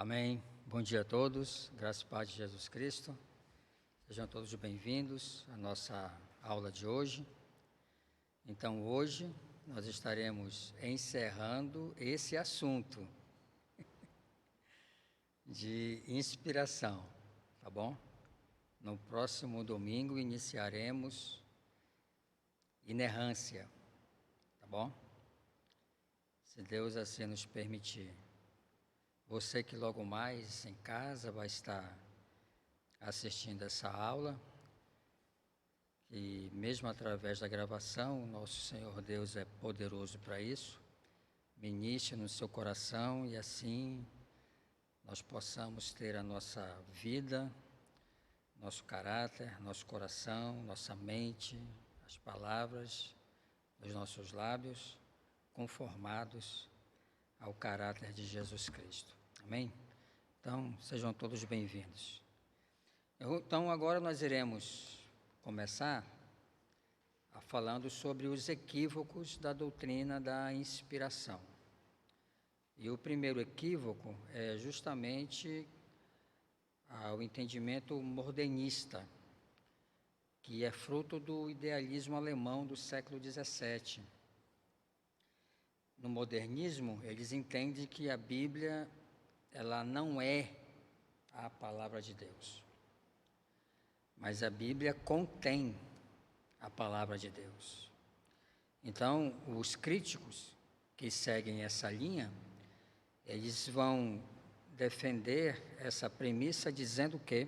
Amém. Bom dia a todos. Graças e paz de Jesus Cristo. Sejam todos bem-vindos à nossa aula de hoje. Então, hoje nós estaremos encerrando esse assunto de inspiração, tá bom? No próximo domingo iniciaremos inerrância, tá bom? Se Deus assim nos permitir. Você que logo mais em casa vai estar assistindo essa aula, e mesmo através da gravação, nosso Senhor Deus é poderoso para isso, ministre no seu coração e assim nós possamos ter a nossa vida, nosso caráter, nosso coração, nossa mente, as palavras dos nossos lábios conformados ao caráter de Jesus Cristo. Amém? Então, sejam todos bem-vindos. Então, agora nós iremos começar falando sobre os equívocos da doutrina da inspiração. E o primeiro equívoco é justamente o entendimento modernista, que é fruto do idealismo alemão do século XVII. No modernismo, eles entendem que a Bíblia ela não é a palavra de Deus, mas a Bíblia contém a palavra de Deus. Então, os críticos que seguem essa linha, eles vão defender essa premissa dizendo que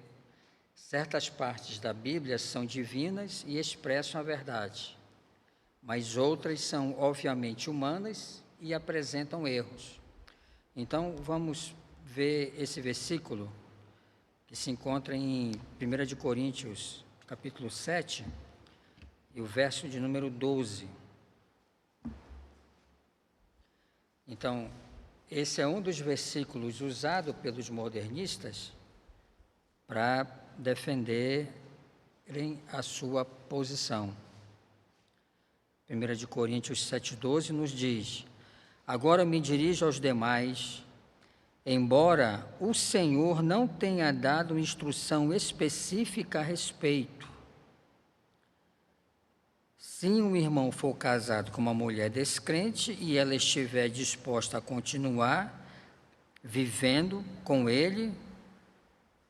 certas partes da Bíblia são divinas e expressam a verdade, mas outras são obviamente humanas e apresentam erros. Então, vamos ver esse versículo que se encontra em 1 Coríntios, capítulo 7, e o verso de número 12. Então, esse é um dos versículos usado pelos modernistas para defenderem a sua posição. 1 Coríntios 7,12 nos diz: agora me dirijo aos demais, embora o Senhor não tenha dado instrução específica a respeito. Se um irmão for casado com uma mulher descrente e ela estiver disposta a continuar vivendo com ele,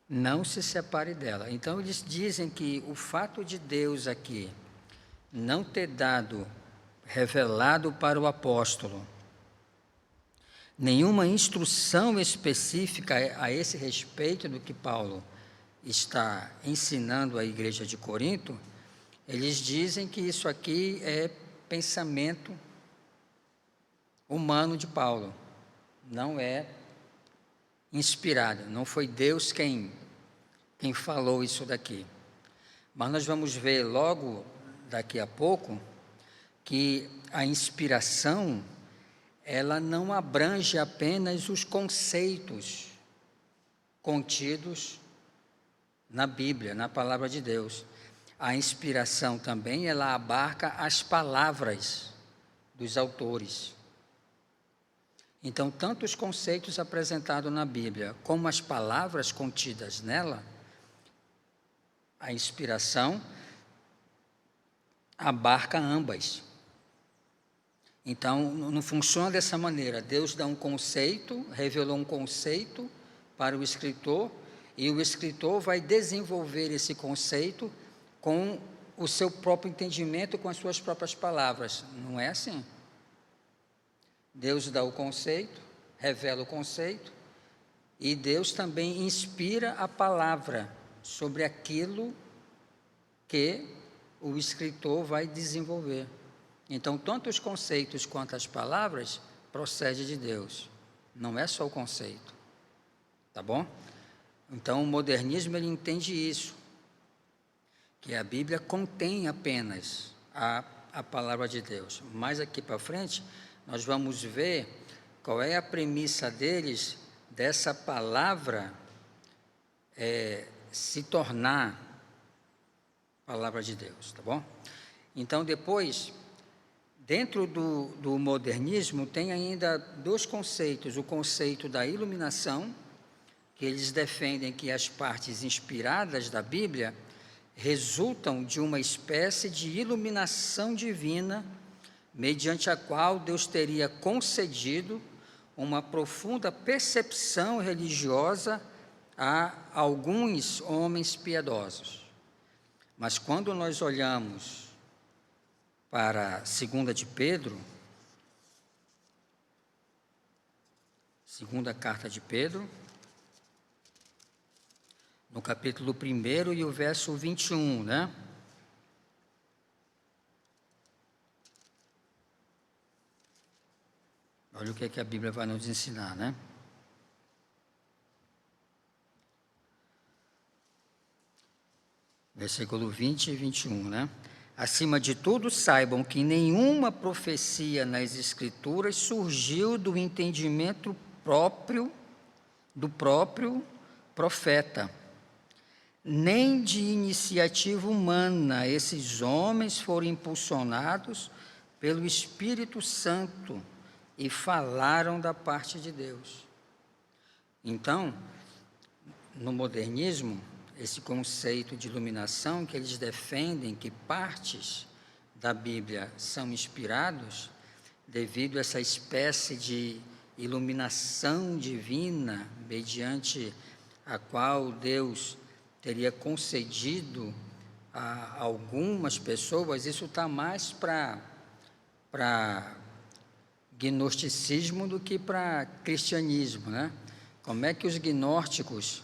não se separe dela. Então, eles dizem que o fato de Deus aqui não ter revelado para o apóstolo nenhuma instrução específica a esse respeito do que Paulo está ensinando à igreja de Corinto, eles dizem que isso aqui é pensamento humano de Paulo, não é inspirado, não foi Deus quem falou isso daqui. Mas nós vamos ver logo daqui a pouco que a inspiração ela não abrange apenas os conceitos contidos na Bíblia, na palavra de Deus. A inspiração também, ela abarca as palavras dos autores. Então, tanto os conceitos apresentados na Bíblia, como as palavras contidas nela, a inspiração abarca ambas. Então, não funciona dessa maneira. Deus dá um conceito, revelou um conceito para o escritor, e o escritor vai desenvolver esse conceito com o seu próprio entendimento, com as suas próprias palavras. Não é assim. Deus dá o conceito, revela o conceito, e Deus também inspira a palavra sobre aquilo que o escritor vai desenvolver. Então, tanto os conceitos quanto as palavras procedem de Deus. Não é só o conceito. Tá bom? Então, o modernismo ele entende isso, que a Bíblia contém apenas a palavra de Deus. Mais aqui para frente, nós vamos ver qual é a premissa deles dessa palavra se tornar palavra de Deus, tá bom? Então, depois, dentro do modernismo, tem ainda dois conceitos: o conceito da iluminação que eles defendem que as partes inspiradas da Bíblia resultam de uma espécie de iluminação divina, mediante a qual Deus teria concedido uma profunda percepção religiosa a alguns homens piedosos. Mas quando nós olhamos para 2 de Pedro, segunda carta de Pedro, no capítulo 1 e o verso 21, né? Olha o que é que a Bíblia vai nos ensinar, né? Versículo 20 e 21, né? Acima de tudo, saibam que nenhuma profecia nas Escrituras surgiu do entendimento do próprio profeta, nem de iniciativa humana. Esses homens foram impulsionados pelo Espírito Santo e falaram da parte de Deus. Então, no modernismo, esse conceito de iluminação que eles defendem, que partes da Bíblia são inspirados, devido a essa espécie de iluminação divina, mediante a qual Deus teria concedido a algumas pessoas, isso está mais para gnosticismo do que para cristianismo, né? Como é que os gnósticos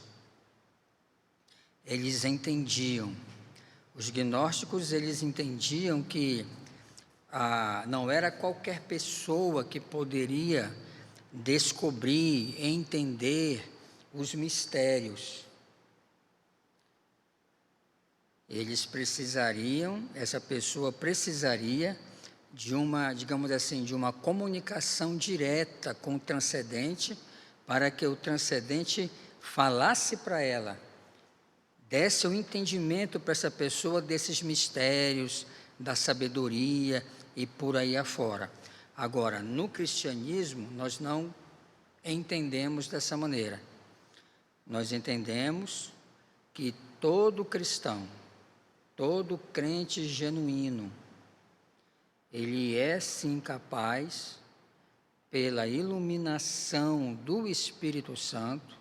eles entendiam? Os gnósticos eles entendiam que não era qualquer pessoa que poderia descobrir, entender os mistérios. Essa pessoa precisaria de uma, digamos assim, de uma comunicação direta com o transcendente, para que o transcendente falasse para ela, desse o entendimento para essa pessoa desses mistérios, da sabedoria e por aí afora. Agora, no cristianismo, nós não entendemos dessa maneira. Nós entendemos que todo cristão, todo crente genuíno, ele é sim capaz, pela iluminação do Espírito Santo,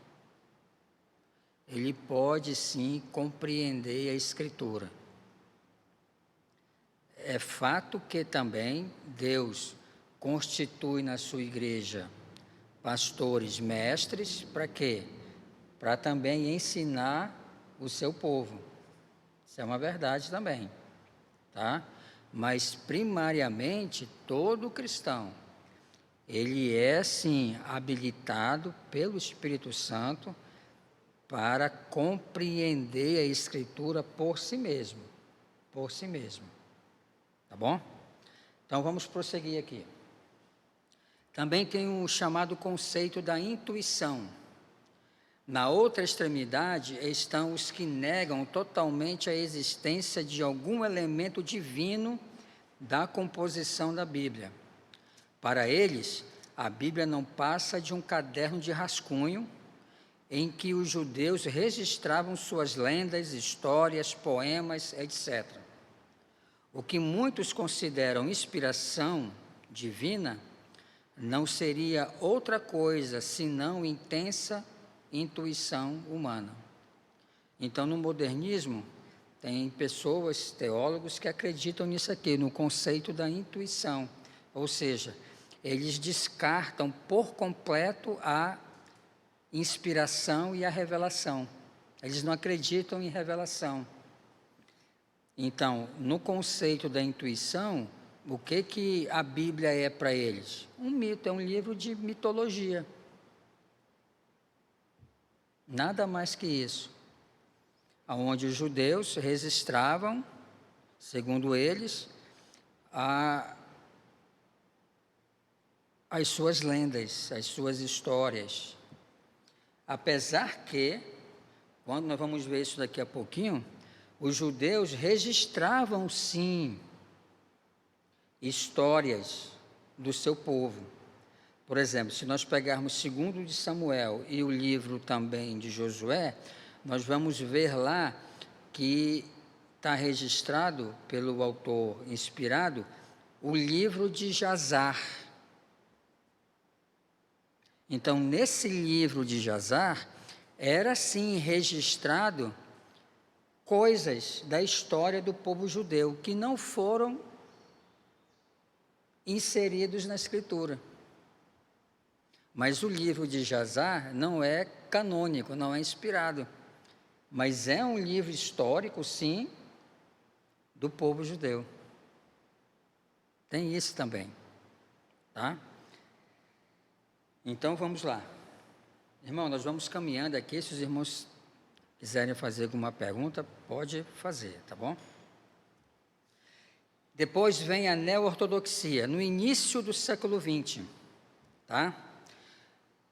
ele pode sim compreender a Escritura. É fato que também Deus constitui na sua igreja pastores, mestres, para quê? Para também ensinar o seu povo. Isso é uma verdade também, tá? Mas primariamente todo cristão, ele é sim habilitado pelo Espírito Santo para compreender a Escritura por si mesmo, tá bom? Então vamos prosseguir aqui. Também tem o chamado conceito da intuição. Na outra extremidade estão os que negam totalmente a existência de algum elemento divino da composição da Bíblia. Para eles, a Bíblia não passa de um caderno de rascunho em que os judeus registravam suas lendas, histórias, poemas, etc. O que muitos consideram inspiração divina não seria outra coisa senão intensa intuição humana. Então, no modernismo, tem pessoas, teólogos, que acreditam nisso aqui, no conceito da intuição. Ou seja, eles descartam por completo a inspiração e a revelação. Eles não acreditam em revelação. Então, no conceito da intuição, o que a Bíblia é para eles? Um mito, é um livro de mitologia. Nada mais que isso. Onde os judeus registravam, segundo eles, as suas lendas, as suas histórias. Apesar que, quando nós vamos ver isso daqui a pouquinho, os judeus registravam, sim, histórias do seu povo. Por exemplo, se nós pegarmos 2 de Samuel e o livro também de Josué, nós vamos ver lá que está registrado pelo autor inspirado o livro de Jazar. Então, nesse livro de Jazar, era sim registrado coisas da história do povo judeu que não foram inseridos na Escritura. Mas o livro de Jazar não é canônico, não é inspirado, mas é um livro histórico, sim, do povo judeu. Tem isso também, tá? Então, vamos lá. Irmão, nós vamos caminhando aqui, se os irmãos quiserem fazer alguma pergunta, pode fazer, tá bom? Depois vem a neo-ortodoxia, no início do século XX, tá?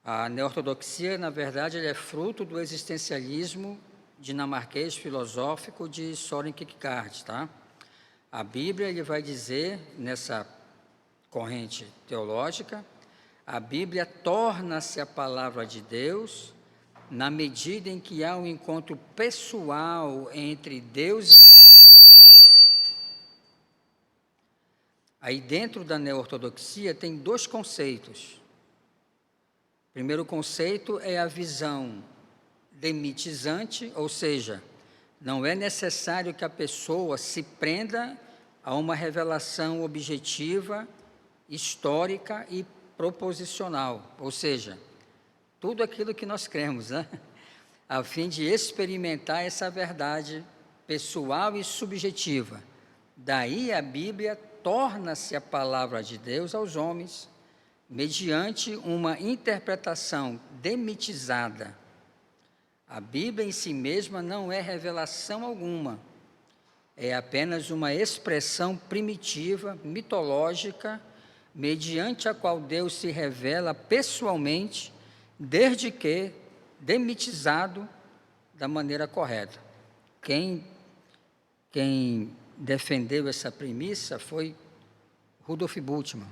A neo-ortodoxia, na verdade, ele é fruto do existencialismo dinamarquês filosófico de Søren Kierkegaard, tá? A Bíblia, ele vai dizer, nessa corrente teológica, a Bíblia torna-se a palavra de Deus na medida em que há um encontro pessoal entre Deus e o homem. Aí dentro da neo-ortodoxia tem 2 conceitos. O primeiro conceito é a visão demitizante, ou seja, não é necessário que a pessoa se prenda a uma revelação objetiva, histórica e proposicional, ou seja, tudo aquilo que nós cremos, né? A fim de experimentar essa verdade pessoal e subjetiva. Daí a Bíblia torna-se a palavra de Deus aos homens, mediante uma interpretação demitizada. A Bíblia em si mesma não é revelação alguma, é apenas uma expressão primitiva, mitológica, mediante a qual Deus se revela pessoalmente, desde que demitizado da maneira correta. Quem defendeu essa premissa foi Rudolf Bultmann,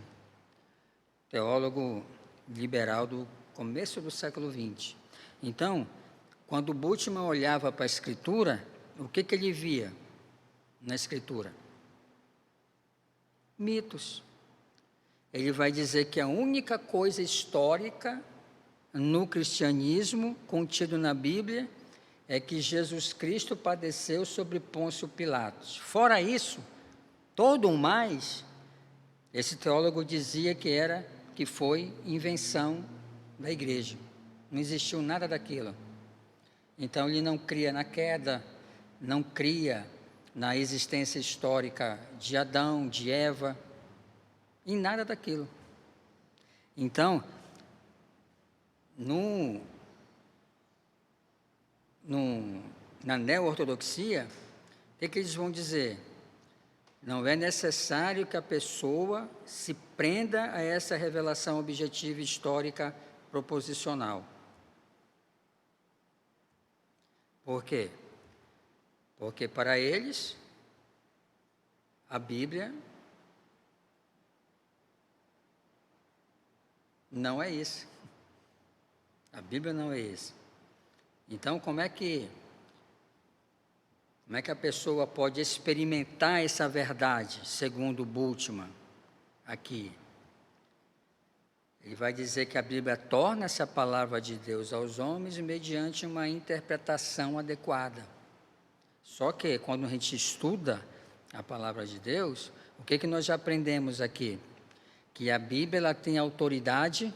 teólogo liberal do começo do século XX. Então, quando Bultmann olhava para a Escritura, o que ele via na Escritura? Mitos. Ele vai dizer que a única coisa histórica no cristianismo, contido na Bíblia, é que Jesus Cristo padeceu sobre Pôncio Pilatos. Fora isso, todo o mais, esse teólogo dizia que foi invenção da igreja. Não existiu nada daquilo. Então, ele não cria na queda, não cria na existência histórica de Adão, de Eva, em nada daquilo. Então, na neo-ortodoxia, o que eles vão dizer? Não é necessário que a pessoa se prenda a essa revelação objetiva histórica proposicional. Por quê? Porque para eles, a Bíblia não é isso. A Bíblia não é isso. Então, como é que a pessoa pode experimentar essa verdade, segundo Bultmann, aqui? Ele vai dizer que a Bíblia torna-se a palavra de Deus aos homens mediante uma interpretação adequada. Só que, quando a gente estuda a palavra de Deus, o que nós já aprendemos aqui? Que a Bíblia ela tem autoridade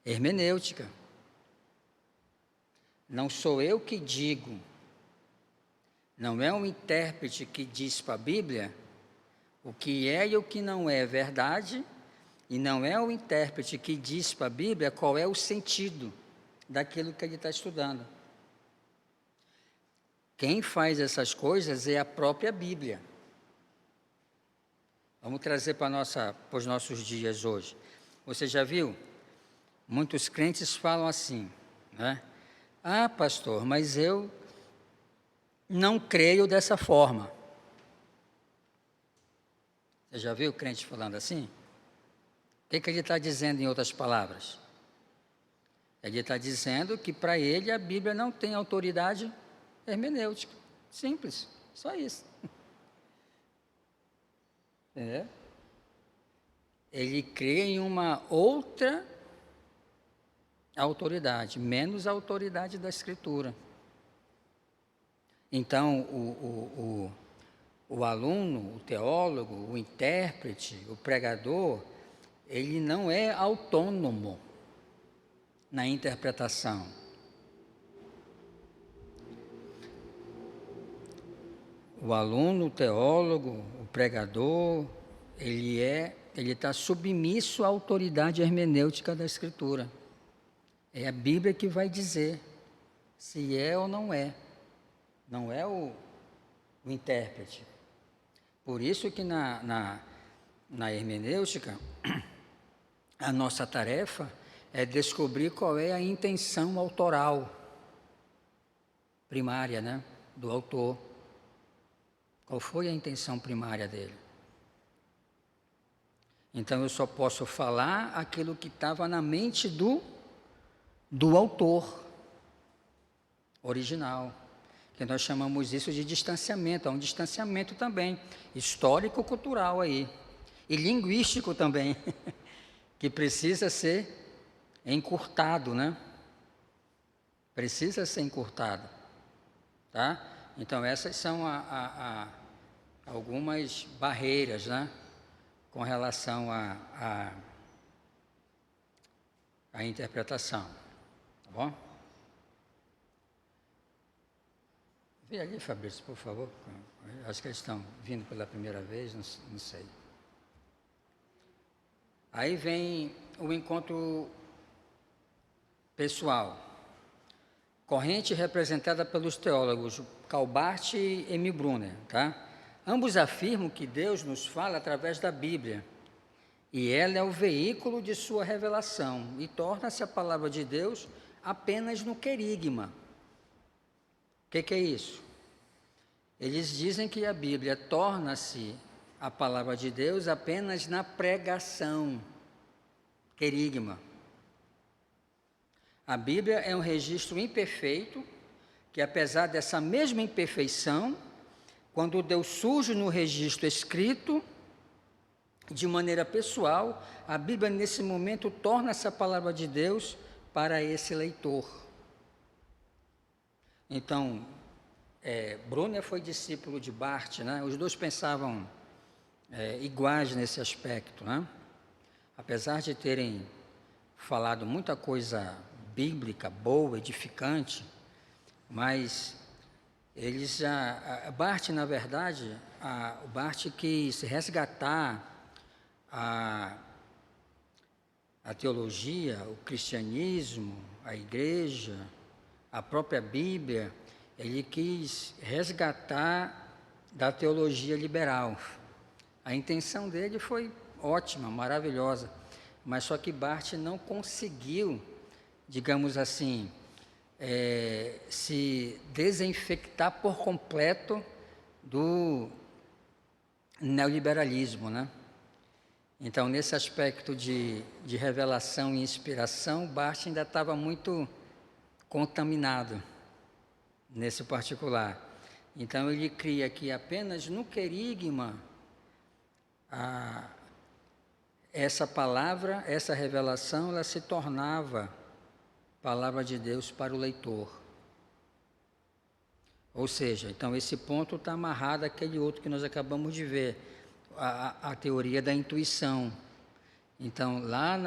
hermenêutica. Não sou eu que digo, não é um intérprete que diz para a Bíblia o que é e o que não é verdade, e não é o intérprete que diz para a Bíblia qual é o sentido daquilo que ele está estudando. Quem faz essas coisas é a própria Bíblia. Vamos trazer para os nossos dias hoje. Você já viu? Muitos crentes falam assim, né? Ah, pastor, mas eu não creio dessa forma. Você já viu crente falando assim? O que ele está dizendo em outras palavras? Ele está dizendo que para ele a Bíblia não tem autoridade hermenêutica. Simples, só isso. Entendeu? Ele crê em uma outra autoridade, menos a autoridade da Escritura. Então, o aluno, o teólogo, o intérprete, o pregador, ele não é autônomo na interpretação. O aluno, o teólogo, o pregador, ele está submisso à autoridade hermenêutica da Escritura. É a Bíblia que vai dizer se é ou não é. Não é o intérprete. Por isso que na hermenêutica, a nossa tarefa é descobrir qual é a intenção autoral primária, né, do autor. Qual foi a intenção primária dele? Então eu só posso falar aquilo que estava na mente do autor original, que nós chamamos isso de distanciamento. Há um distanciamento também, histórico-cultural aí, e linguístico também, que precisa ser encurtado, né? Precisa ser encurtado, tá? Então essas são algumas barreiras, né? Com relação à interpretação, tá bom? Vê ali, Fabrício, por favor. Acho que eles estão vindo pela primeira vez, não sei. Aí vem o encontro pessoal. Corrente representada pelos teólogos Calbart e Emil Brunner, tá? Ambos afirmam que Deus nos fala através da Bíblia, e ela é o veículo de sua revelação, e torna-se a palavra de Deus apenas no querigma. O que é isso? Eles dizem que a Bíblia torna-se a palavra de Deus apenas na pregação, querigma. A Bíblia é um registro imperfeito, que apesar dessa mesma imperfeição, quando Deus surge no registro escrito, de maneira pessoal, a Bíblia nesse momento torna-se a palavra de Deus para esse leitor. Então, Brunner foi discípulo de Barth, né? Os dois pensavam iguais nesse aspecto, né? Apesar de terem falado muita coisa bíblica, boa, edificante, mas eles Barth, na verdade, o Barth quis resgatar a teologia, o cristianismo, a igreja, a própria Bíblia. Ele quis resgatar da teologia liberal. A intenção dele foi ótima, maravilhosa, mas só que Barth não conseguiu, digamos assim, se desinfectar por completo do neoliberalismo, né? Então, nesse aspecto de revelação e inspiração, Barth ainda estava muito contaminado nesse particular. Então, ele cria que apenas no querigma essa palavra, essa revelação, ela se tornava palavra de Deus para o leitor. Ou seja, então esse ponto está amarrado àquele outro que nós acabamos de ver, a teoria da intuição. Então, lá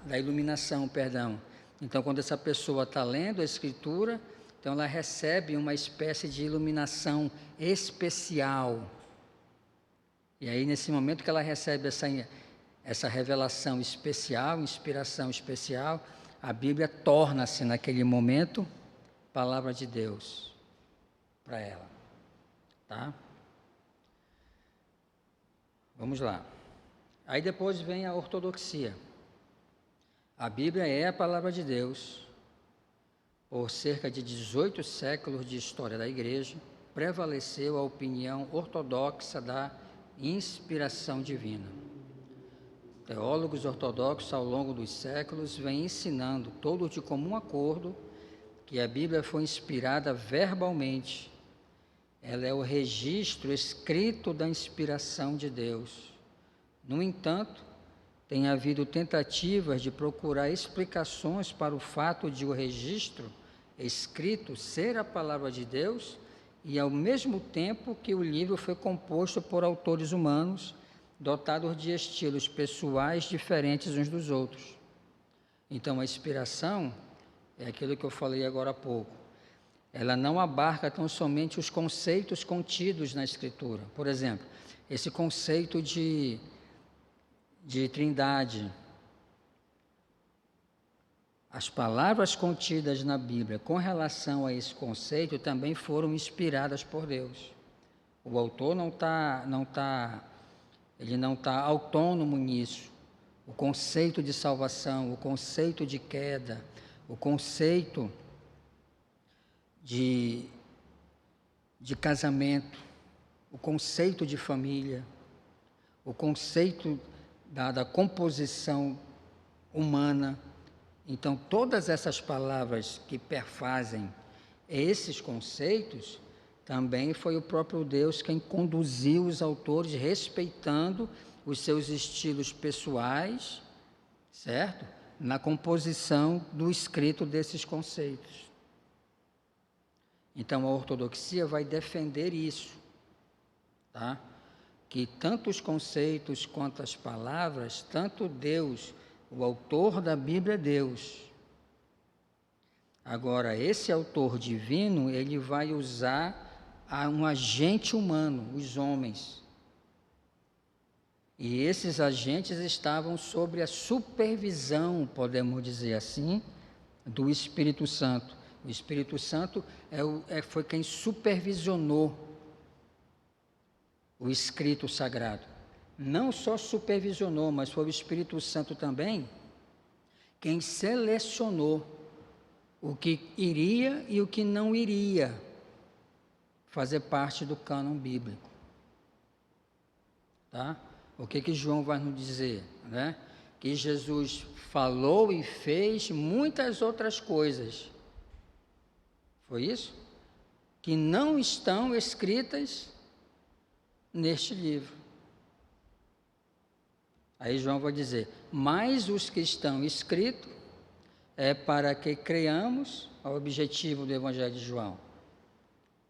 da iluminação, perdão. Então, quando essa pessoa está lendo a Escritura, então ela recebe uma espécie de iluminação especial. E aí, nesse momento que ela recebe essa revelação especial, inspiração especial, a Bíblia torna-se, naquele momento, palavra de Deus para ela. Tá? Vamos lá. Aí depois vem a ortodoxia. A Bíblia é a palavra de Deus. Por cerca de 18 séculos de história da Igreja, prevaleceu a opinião ortodoxa da inspiração divina. Teólogos ortodoxos, ao longo dos séculos, vêm ensinando, todos de comum acordo, que a Bíblia foi inspirada verbalmente. Ela é o registro escrito da inspiração de Deus. No entanto, tem havido tentativas de procurar explicações para o fato de o registro escrito ser a palavra de Deus e, ao mesmo tempo, que o livro foi composto por autores humanos, dotados de estilos pessoais diferentes uns dos outros. Então, a inspiração é aquilo que eu falei agora há pouco. Ela não abarca tão somente os conceitos contidos na Escritura. Por exemplo, esse conceito de trindade. As palavras contidas na Bíblia com relação a esse conceito também foram inspiradas por Deus. O autor ele não está autônomo nisso. O conceito de salvação, o conceito de queda, o conceito de casamento, o conceito de família, o conceito da composição humana. Então, todas essas palavras que perfazem esses conceitos, também foi o próprio Deus quem conduziu os autores, respeitando os seus estilos pessoais, certo? Na composição do escrito desses conceitos. Então, a ortodoxia vai defender isso, tá? Que tanto os conceitos quanto as palavras, tanto Deus, o autor da Bíblia é Deus. Agora, esse autor divino, ele vai usar um agente humano, os homens. E esses agentes estavam sob a supervisão, podemos dizer assim, do Espírito Santo. O Espírito Santo foi quem supervisionou o escrito sagrado. Não só supervisionou, mas foi o Espírito Santo também quem selecionou o que iria e o que não iria fazer parte do cânon bíblico. Tá? O que João vai nos dizer? Né? Que Jesus falou e fez muitas outras coisas. Foi isso? Que não estão escritas neste livro. Aí João vai dizer, mas os que estão escritos é para que creiamos, o objetivo do Evangelho de João,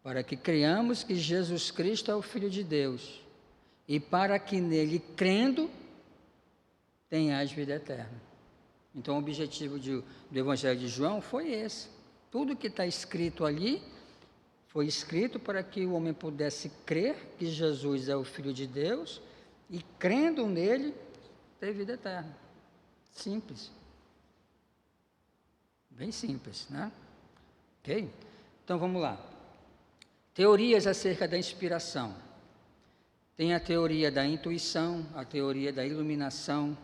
para que creiamos que Jesus Cristo é o Filho de Deus, e para que nele, crendo, tenhais vida eterna. Então, o objetivo do Evangelho de João foi esse. Tudo que está escrito ali, foi escrito para que o homem pudesse crer que Jesus é o Filho de Deus, e crendo nele, ter vida eterna. Simples. Bem simples, né? Ok? Então, vamos lá. Teorias acerca da inspiração. Tem a teoria da intuição, a teoria da iluminação,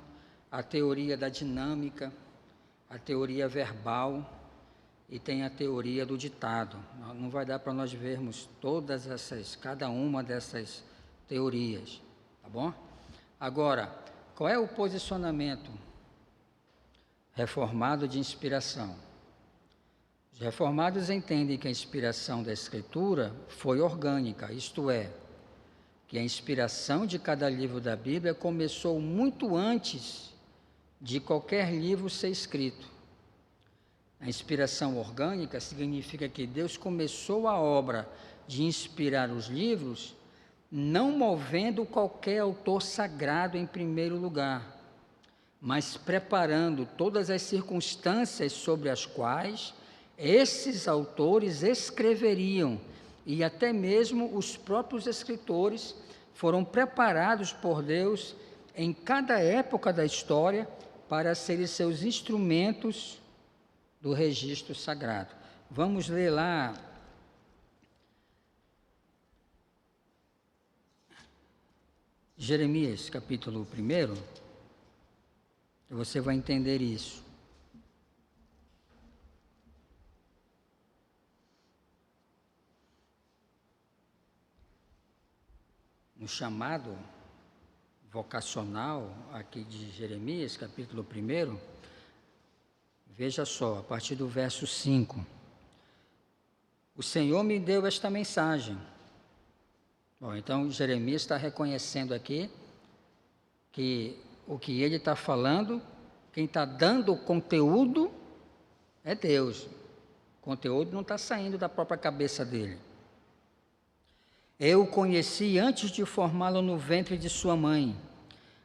a teoria da dinâmica, a teoria verbal e tem a teoria do ditado. Não vai dar para nós vermos cada uma dessas teorias, tá bom? Agora, qual é o posicionamento reformado de inspiração? Os reformados entendem que a inspiração da Escritura foi orgânica, isto é, que a inspiração de cada livro da Bíblia começou muito antes de qualquer livro ser escrito. A inspiração orgânica significa que Deus começou a obra de inspirar os livros, não movendo qualquer autor sagrado em primeiro lugar, mas preparando todas as circunstâncias sobre as quais esses autores escreveriam, e até mesmo os próprios escritores foram preparados por Deus em cada época da história para serem seus instrumentos do registro sagrado. Vamos ler lá Jeremias, capítulo 1, você vai entender isso. No chamado vocacional aqui de Jeremias, capítulo 1, veja só, a partir do verso 5. O Senhor me deu esta mensagem. Bom, então Jeremias está reconhecendo aqui que o que ele está falando, quem está dando o conteúdo é Deus. O conteúdo não está saindo da própria cabeça dele. Eu o conheci antes de formá-lo no ventre de sua mãe.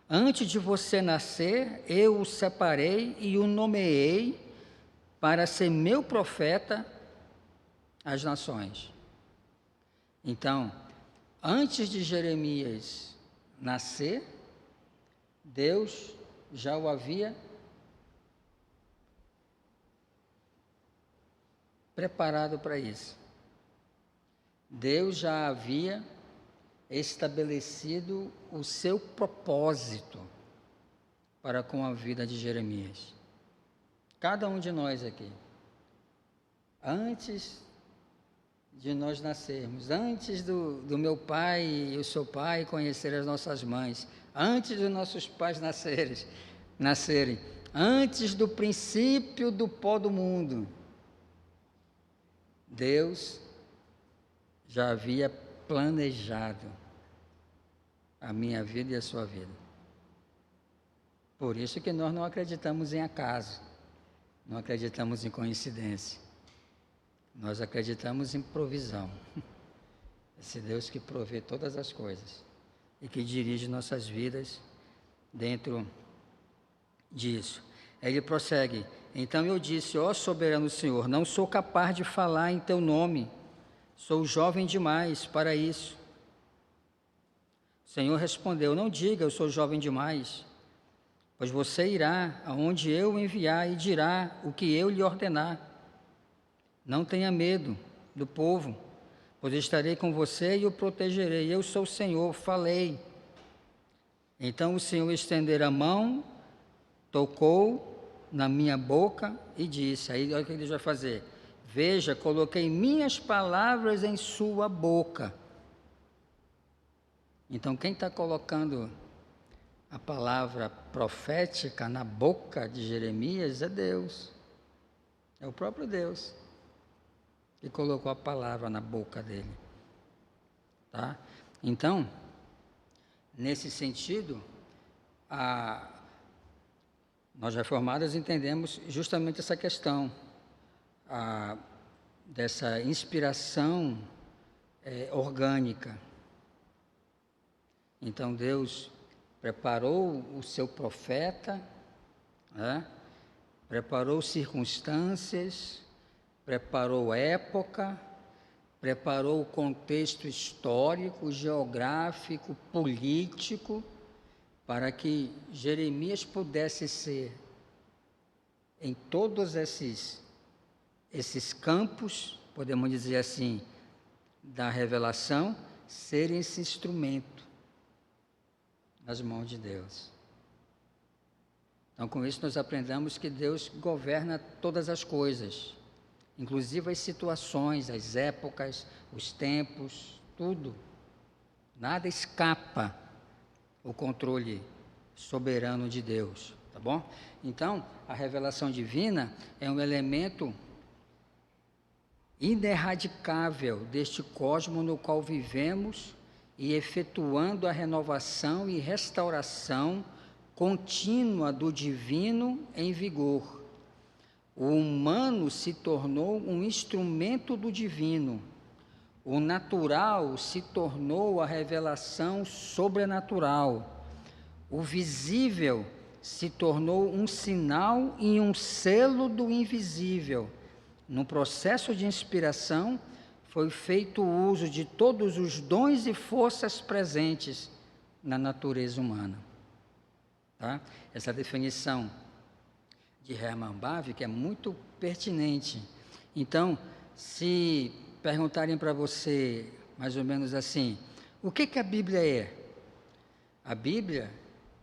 Antes de você nascer, eu o separei e o nomeei para ser meu profeta às nações. Então, antes de Jeremias nascer, Deus já o havia preparado para isso. Deus já havia estabelecido o seu propósito para com a vida de Jeremias. Cada um de nós aqui, antes de nós nascermos, antes do meu pai e o seu pai conhecerem as nossas mães, antes dos nossos pais nascerem, antes do princípio do pó do mundo, Deus já havia planejado a minha vida e a sua vida. Por isso que nós não acreditamos em acaso, não acreditamos em coincidência, nós acreditamos em provisão. Esse Deus que provê todas as coisas e que dirige nossas vidas dentro disso. Ele prossegue: então eu disse, ó soberano Senhor, não sou capaz de falar em teu nome, sou jovem demais para isso. O Senhor respondeu, não diga, eu sou jovem demais, pois você irá aonde eu o enviar e dirá o que eu lhe ordenar. Não tenha medo do povo, pois estarei com você e o protegerei. Eu sou o Senhor, falei. Então o Senhor estendeu a mão, tocou na minha boca e disse, aí olha o que ele vai fazer. Veja, coloquei minhas palavras em sua boca. Então quem está colocando a palavra profética na boca de Jeremias é Deus. É o próprio Deus que colocou a palavra na boca dele. Tá? Então, nesse sentido, nós reformados entendemos justamente essa questão dessa inspiração orgânica. Então Deus preparou o seu profeta, né? Preparou circunstâncias, preparou época, preparou o contexto histórico, geográfico, político, para que Jeremias pudesse ser, em todos esses campos, podemos dizer assim, da revelação, ser esse instrumento nas mãos de Deus. Então, com isso, nós aprendemos que Deus governa todas as coisas, inclusive as situações, as épocas, os tempos, tudo. Nada escapa o controle soberano de Deus, tá bom? Então, a revelação divina é um elemento ineradicável deste cosmos no qual vivemos e efetuando a renovação e restauração contínua do divino em vigor. O humano se tornou um instrumento do divino. O natural se tornou a revelação sobrenatural. O visível se tornou um sinal e um selo do invisível. No processo de inspiração, foi feito o uso de todos os dons e forças presentes na natureza humana. Tá? Essa definição de Hermann Bavinck é muito pertinente. Então, se perguntarem para você, mais ou menos assim, o que a Bíblia é? A Bíblia,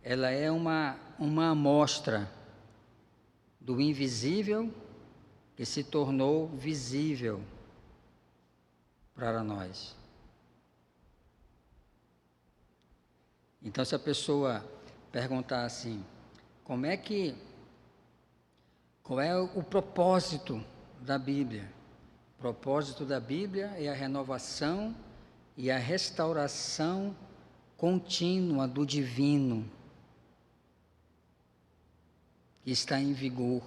ela é uma amostra do invisível que se tornou visível para nós. Então, se a pessoa perguntar assim, qual é o propósito da Bíblia? O propósito da Bíblia é a renovação e a restauração contínua do divino, que está em vigor.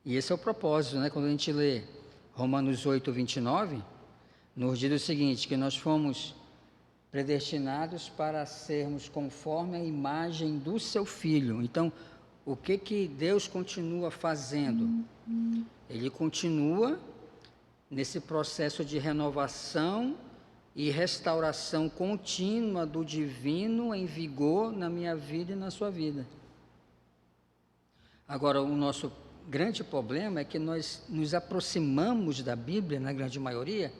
E esse é o propósito, né? Quando a gente lê Romanos 8, 29, nos diz o seguinte, que nós fomos predestinados para sermos conforme a imagem do seu Filho. Então, o que Deus continua fazendo? Ele continua nesse processo de renovação e restauração contínua do divino em vigor na minha vida e na sua vida. Agora, o nosso grande problema é que nós nos aproximamos da Bíblia, na grande maioria,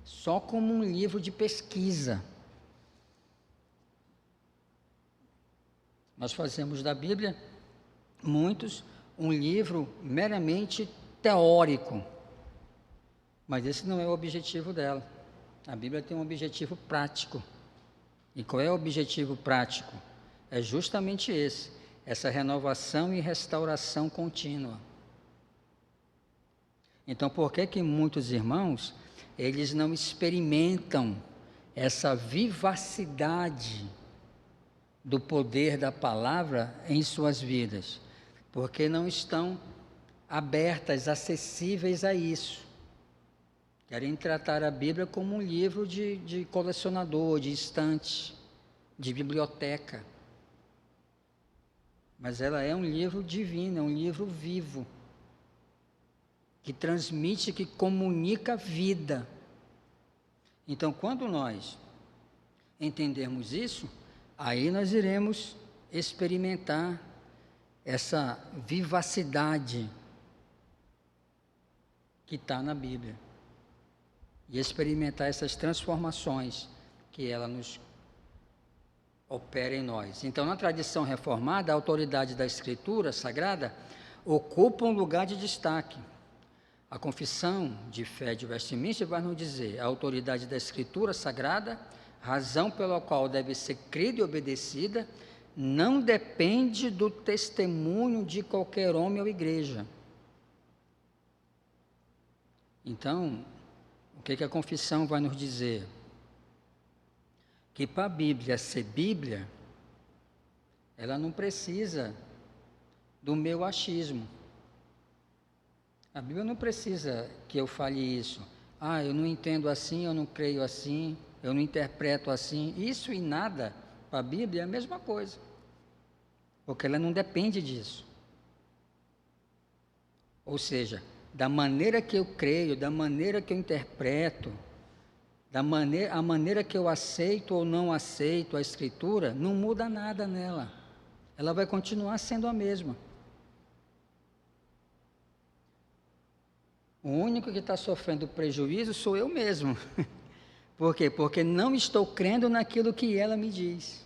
só como um livro de pesquisa. Nós fazemos da Bíblia, muitos, um livro meramente teórico. Mas esse não é o objetivo dela. A Bíblia tem um objetivo prático. E qual é o objetivo prático? É justamente esse, essa renovação e restauração contínua. Então, por que muitos irmãos, eles não experimentam essa vivacidade do poder da palavra em suas vidas? Porque não estão abertas, acessíveis a isso. Querem tratar a Bíblia como um livro de colecionador, de estante, de biblioteca. Mas ela é um livro divino, é um livro vivo, que transmite, que comunica vida. Então, quando nós entendermos isso, aí nós iremos experimentar essa vivacidade que está na Bíblia. E experimentar essas transformações que ela nos opera em nós. Então, na tradição reformada, a autoridade da Escritura Sagrada ocupa um lugar de destaque. A confissão de fé de Westminster vai nos dizer: a autoridade da Escritura Sagrada, razão pela qual deve ser crida e obedecida, não depende do testemunho de qualquer homem ou igreja. Então, o que a confissão vai nos dizer? Que para a Bíblia ser Bíblia, ela não precisa do meu achismo. A Bíblia não precisa que eu fale isso. Eu não entendo assim, eu não creio assim, eu não interpreto assim. Isso e nada, para a Bíblia, é a mesma coisa. Porque ela não depende disso. Ou seja, da maneira que eu creio, da maneira que eu interpreto, a maneira que eu aceito ou não aceito a Escritura, não muda nada nela. Ela vai continuar sendo a mesma. O único que está sofrendo prejuízo sou eu mesmo. Por quê? Porque não estou crendo naquilo que ela me diz.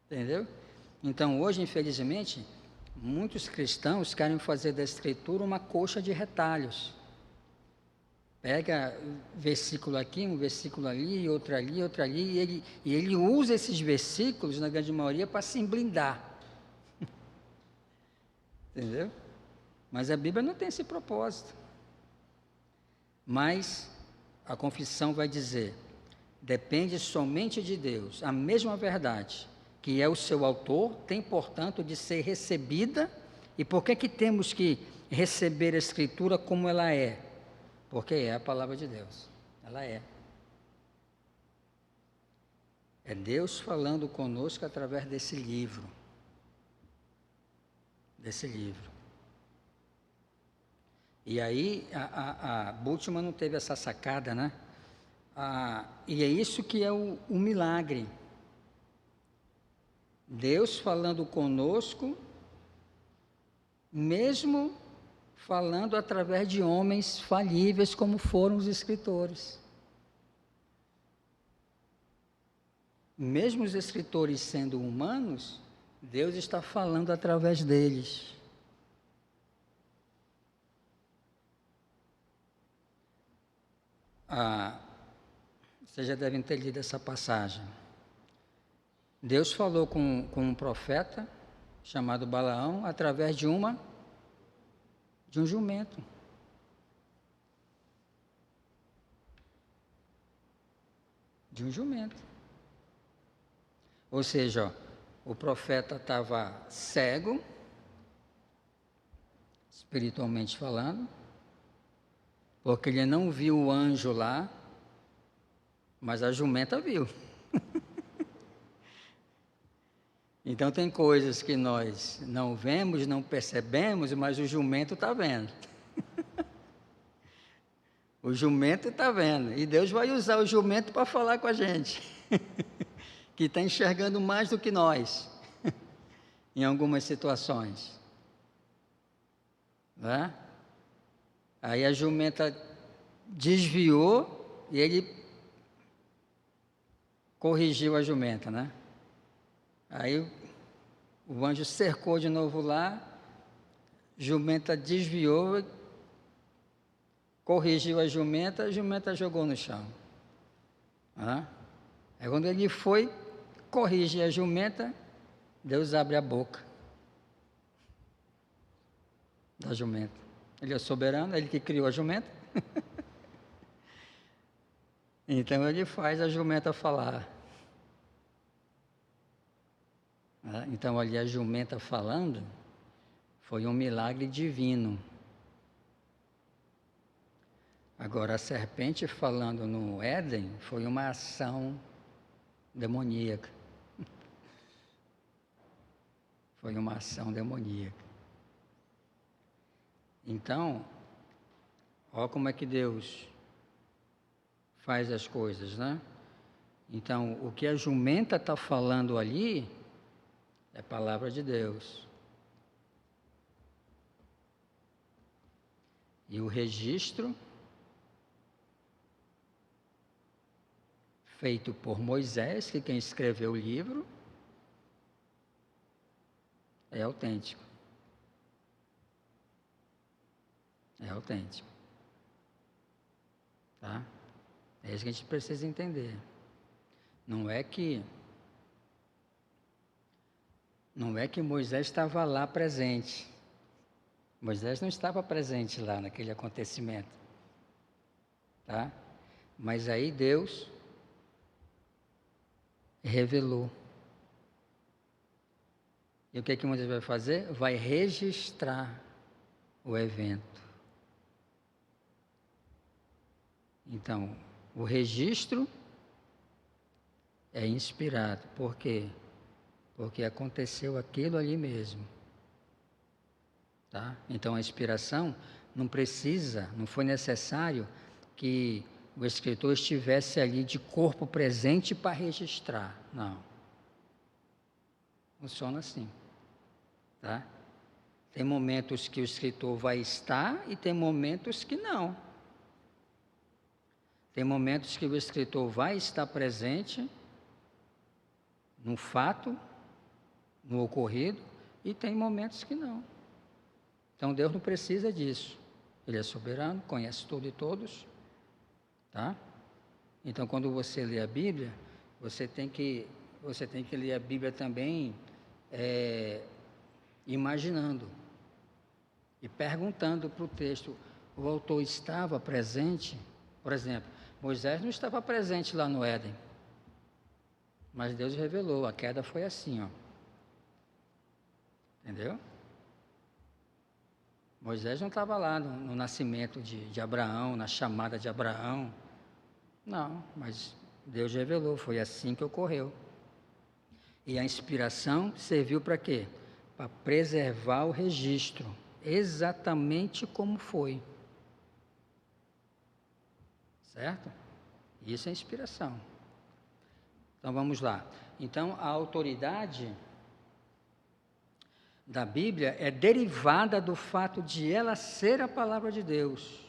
Entendeu? Então, hoje, infelizmente, muitos cristãos querem fazer da Escritura uma coxa de retalhos. Pega versículo aqui, um versículo ali, outro ali, e ele usa esses versículos, na grande maioria, para se blindar. Entendeu? Mas a Bíblia não tem esse propósito. Mas a confissão vai dizer: depende somente de Deus. A mesma verdade, que é o seu autor, tem, portanto, de ser recebida. E por que temos que receber a Escritura como ela é? Porque é a palavra de Deus. Ela é. É Deus falando conosco através desse livro. E aí, a Bultmann não teve essa sacada, né? E é isso que é o milagre. Deus falando conosco, mesmo falando através de homens falíveis, como foram os escritores. Mesmo os escritores sendo humanos, Deus está falando através deles. Vocês já devem ter lido essa passagem. Deus falou com um profeta chamado Balaão através de um jumento. De um jumento. Ou seja, o profeta estava cego, espiritualmente falando, porque ele não viu o anjo lá, mas a jumenta viu. Então tem coisas que nós não vemos, não percebemos, mas o jumento está vendo. O jumento está vendo. E Deus vai usar o jumento para falar com a gente. Que está enxergando mais do que nós. Em algumas situações. Né? Aí a jumenta desviou e ele corrigiu a jumenta, né? Aí o anjo cercou de novo lá, jumenta desviou, corrigiu a jumenta jogou no chão. Aí quando ele foi corrigir a jumenta, Deus abre a boca da jumenta. Ele é soberano, ele que criou a jumenta. Então ele faz a jumenta falar. Então ali a jumenta falando foi um milagre divino. Agora a serpente falando no Éden foi uma ação demoníaca. Foi uma ação demoníaca. Então, olha como é que Deus faz as coisas, né? Então, o que a jumenta está falando ali é palavra de Deus. E o registro feito por Moisés, que quem escreveu o livro, é autêntico. É autêntico. Tá? É isso que a gente precisa entender. Não é que Moisés estava lá presente. Moisés não estava presente lá naquele acontecimento. Tá? Mas aí Deus revelou. E o que Moisés vai fazer? Vai registrar o evento. Então, o registro é inspirado. Por quê? Porque aconteceu aquilo ali mesmo. Tá? Então, a inspiração não foi necessário que o escritor estivesse ali de corpo presente para registrar. Não. Funciona assim. Tá? Tem momentos que o escritor vai estar e tem momentos que não. Tem momentos que o escritor vai estar presente no fato, no ocorrido, e tem momentos que não. Então Deus não precisa disso. Ele é soberano, conhece tudo e todos. Tá? Então quando você lê a Bíblia, você tem que ler a Bíblia também imaginando e perguntando para o texto. O autor estava presente? Por exemplo, Moisés não estava presente lá no Éden, mas Deus revelou, a queda foi assim, ó. Entendeu? Moisés não estava lá no nascimento de Abraão, na chamada de Abraão. Não, mas Deus revelou, foi assim que ocorreu. E a inspiração serviu para quê? Para preservar o registro, exatamente como foi. Certo? Isso é inspiração. Então vamos lá. Então a autoridade da Bíblia é derivada do fato de ela ser a palavra de Deus.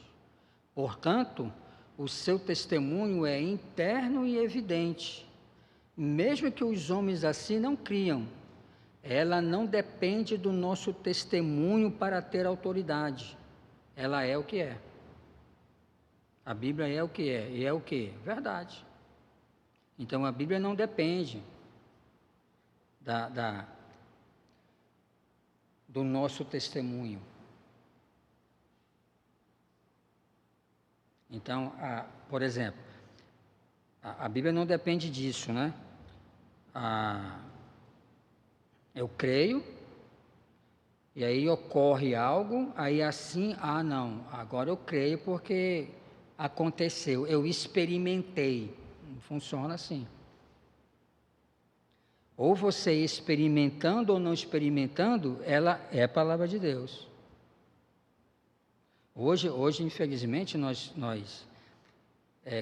Portanto, o seu testemunho é interno e evidente. Mesmo que os homens assim não criam, ela não depende do nosso testemunho para ter autoridade. Ela é o que é. A Bíblia é o que é. E é o que? Verdade. Então a Bíblia não depende do nosso testemunho. Então, por exemplo, a Bíblia não depende disso, né? Eu creio, e aí ocorre algo, aí assim, não, agora eu creio porque aconteceu, eu experimentei. Não funciona assim. Ou você experimentando ou não experimentando, ela é a palavra de Deus. Hoje infelizmente, nós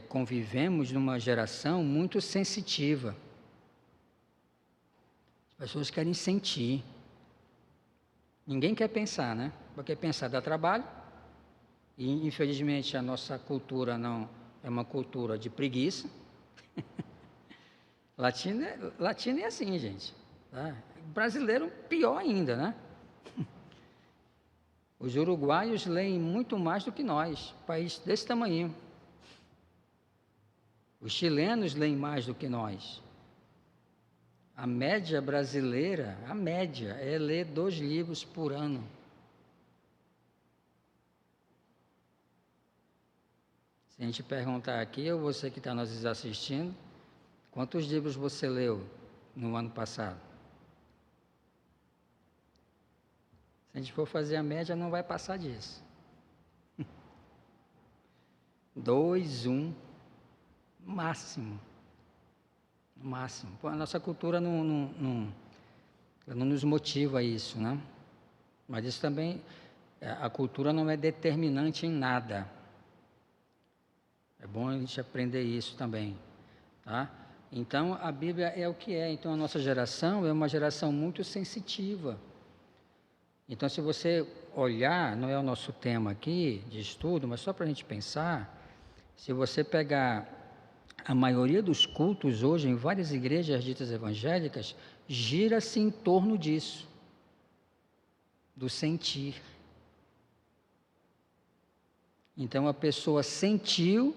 convivemos numa geração muito sensitiva. As pessoas querem sentir. Ninguém quer pensar, né? Porque pensar dá trabalho. E infelizmente a nossa cultura não é uma cultura de preguiça. Latino é assim, gente. Tá? Brasileiro, pior ainda, né? Os uruguaios leem muito mais do que nós, país desse tamanho. Os chilenos leem mais do que nós. A média brasileira, é ler 2 livros por ano. Se a gente perguntar aqui, ou você que está nos assistindo, quantos livros você leu no ano passado? Se a gente for fazer a média, não vai passar disso. 2, 1, máximo. Pô, a nossa cultura não nos motiva a isso, né? Mas isso também, a cultura não é determinante em nada. É bom a gente aprender isso também, tá? Então, a Bíblia é o que é. Então, a nossa geração é uma geração muito sensitiva. Então, se você olhar, não é o nosso tema aqui de estudo, mas só para a gente pensar, se você pegar a maioria dos cultos hoje em várias igrejas ditas evangélicas, gira-se em torno disso, do sentir. Então, a pessoa sentiu,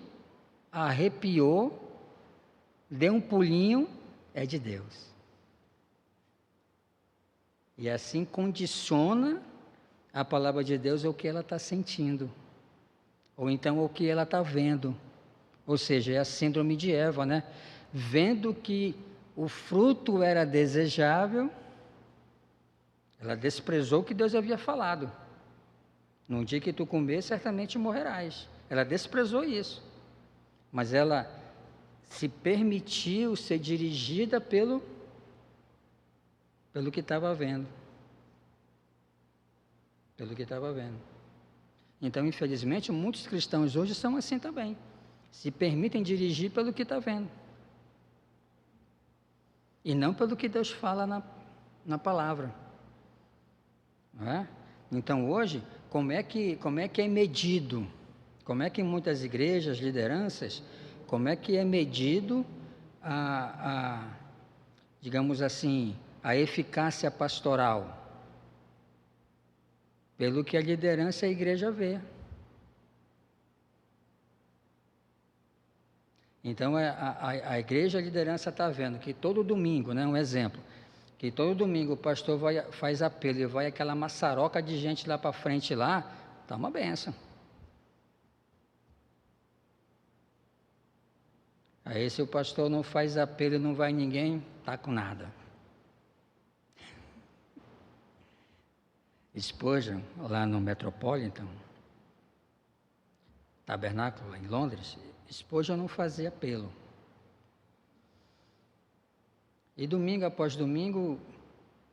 arrepiou, deu um pulinho, é de Deus. E assim condiciona a palavra de Deus ao que ela está sentindo. Ou então ao que ela está vendo. Ou seja, é a síndrome de Eva, né? Vendo que o fruto era desejável, ela desprezou o que Deus havia falado. No dia que tu comer, certamente morrerás. Ela desprezou isso. Mas ela se permitiu ser dirigida pelo que estava vendo. Pelo que estava vendo. Então, infelizmente, muitos cristãos hoje são assim também. Se permitem dirigir pelo que está vendo. E não pelo que Deus fala na palavra. Não é? Então, hoje, como é que é medido? Como é que em muitas igrejas, lideranças, como é que é medido digamos assim, a eficácia pastoral? Pelo que a liderança e a igreja vê. Então, a igreja, a liderança está vendo que todo domingo, né, um exemplo, que todo domingo o pastor faz apelo e vai aquela maçaroca de gente lá para frente lá, está uma benção. Aí se o pastor não faz apelo e não vai ninguém, está com nada. Spurgeon, lá no Metropolitan Tabernáculo, lá em Londres, Spurgeon não fazia apelo. E domingo após domingo,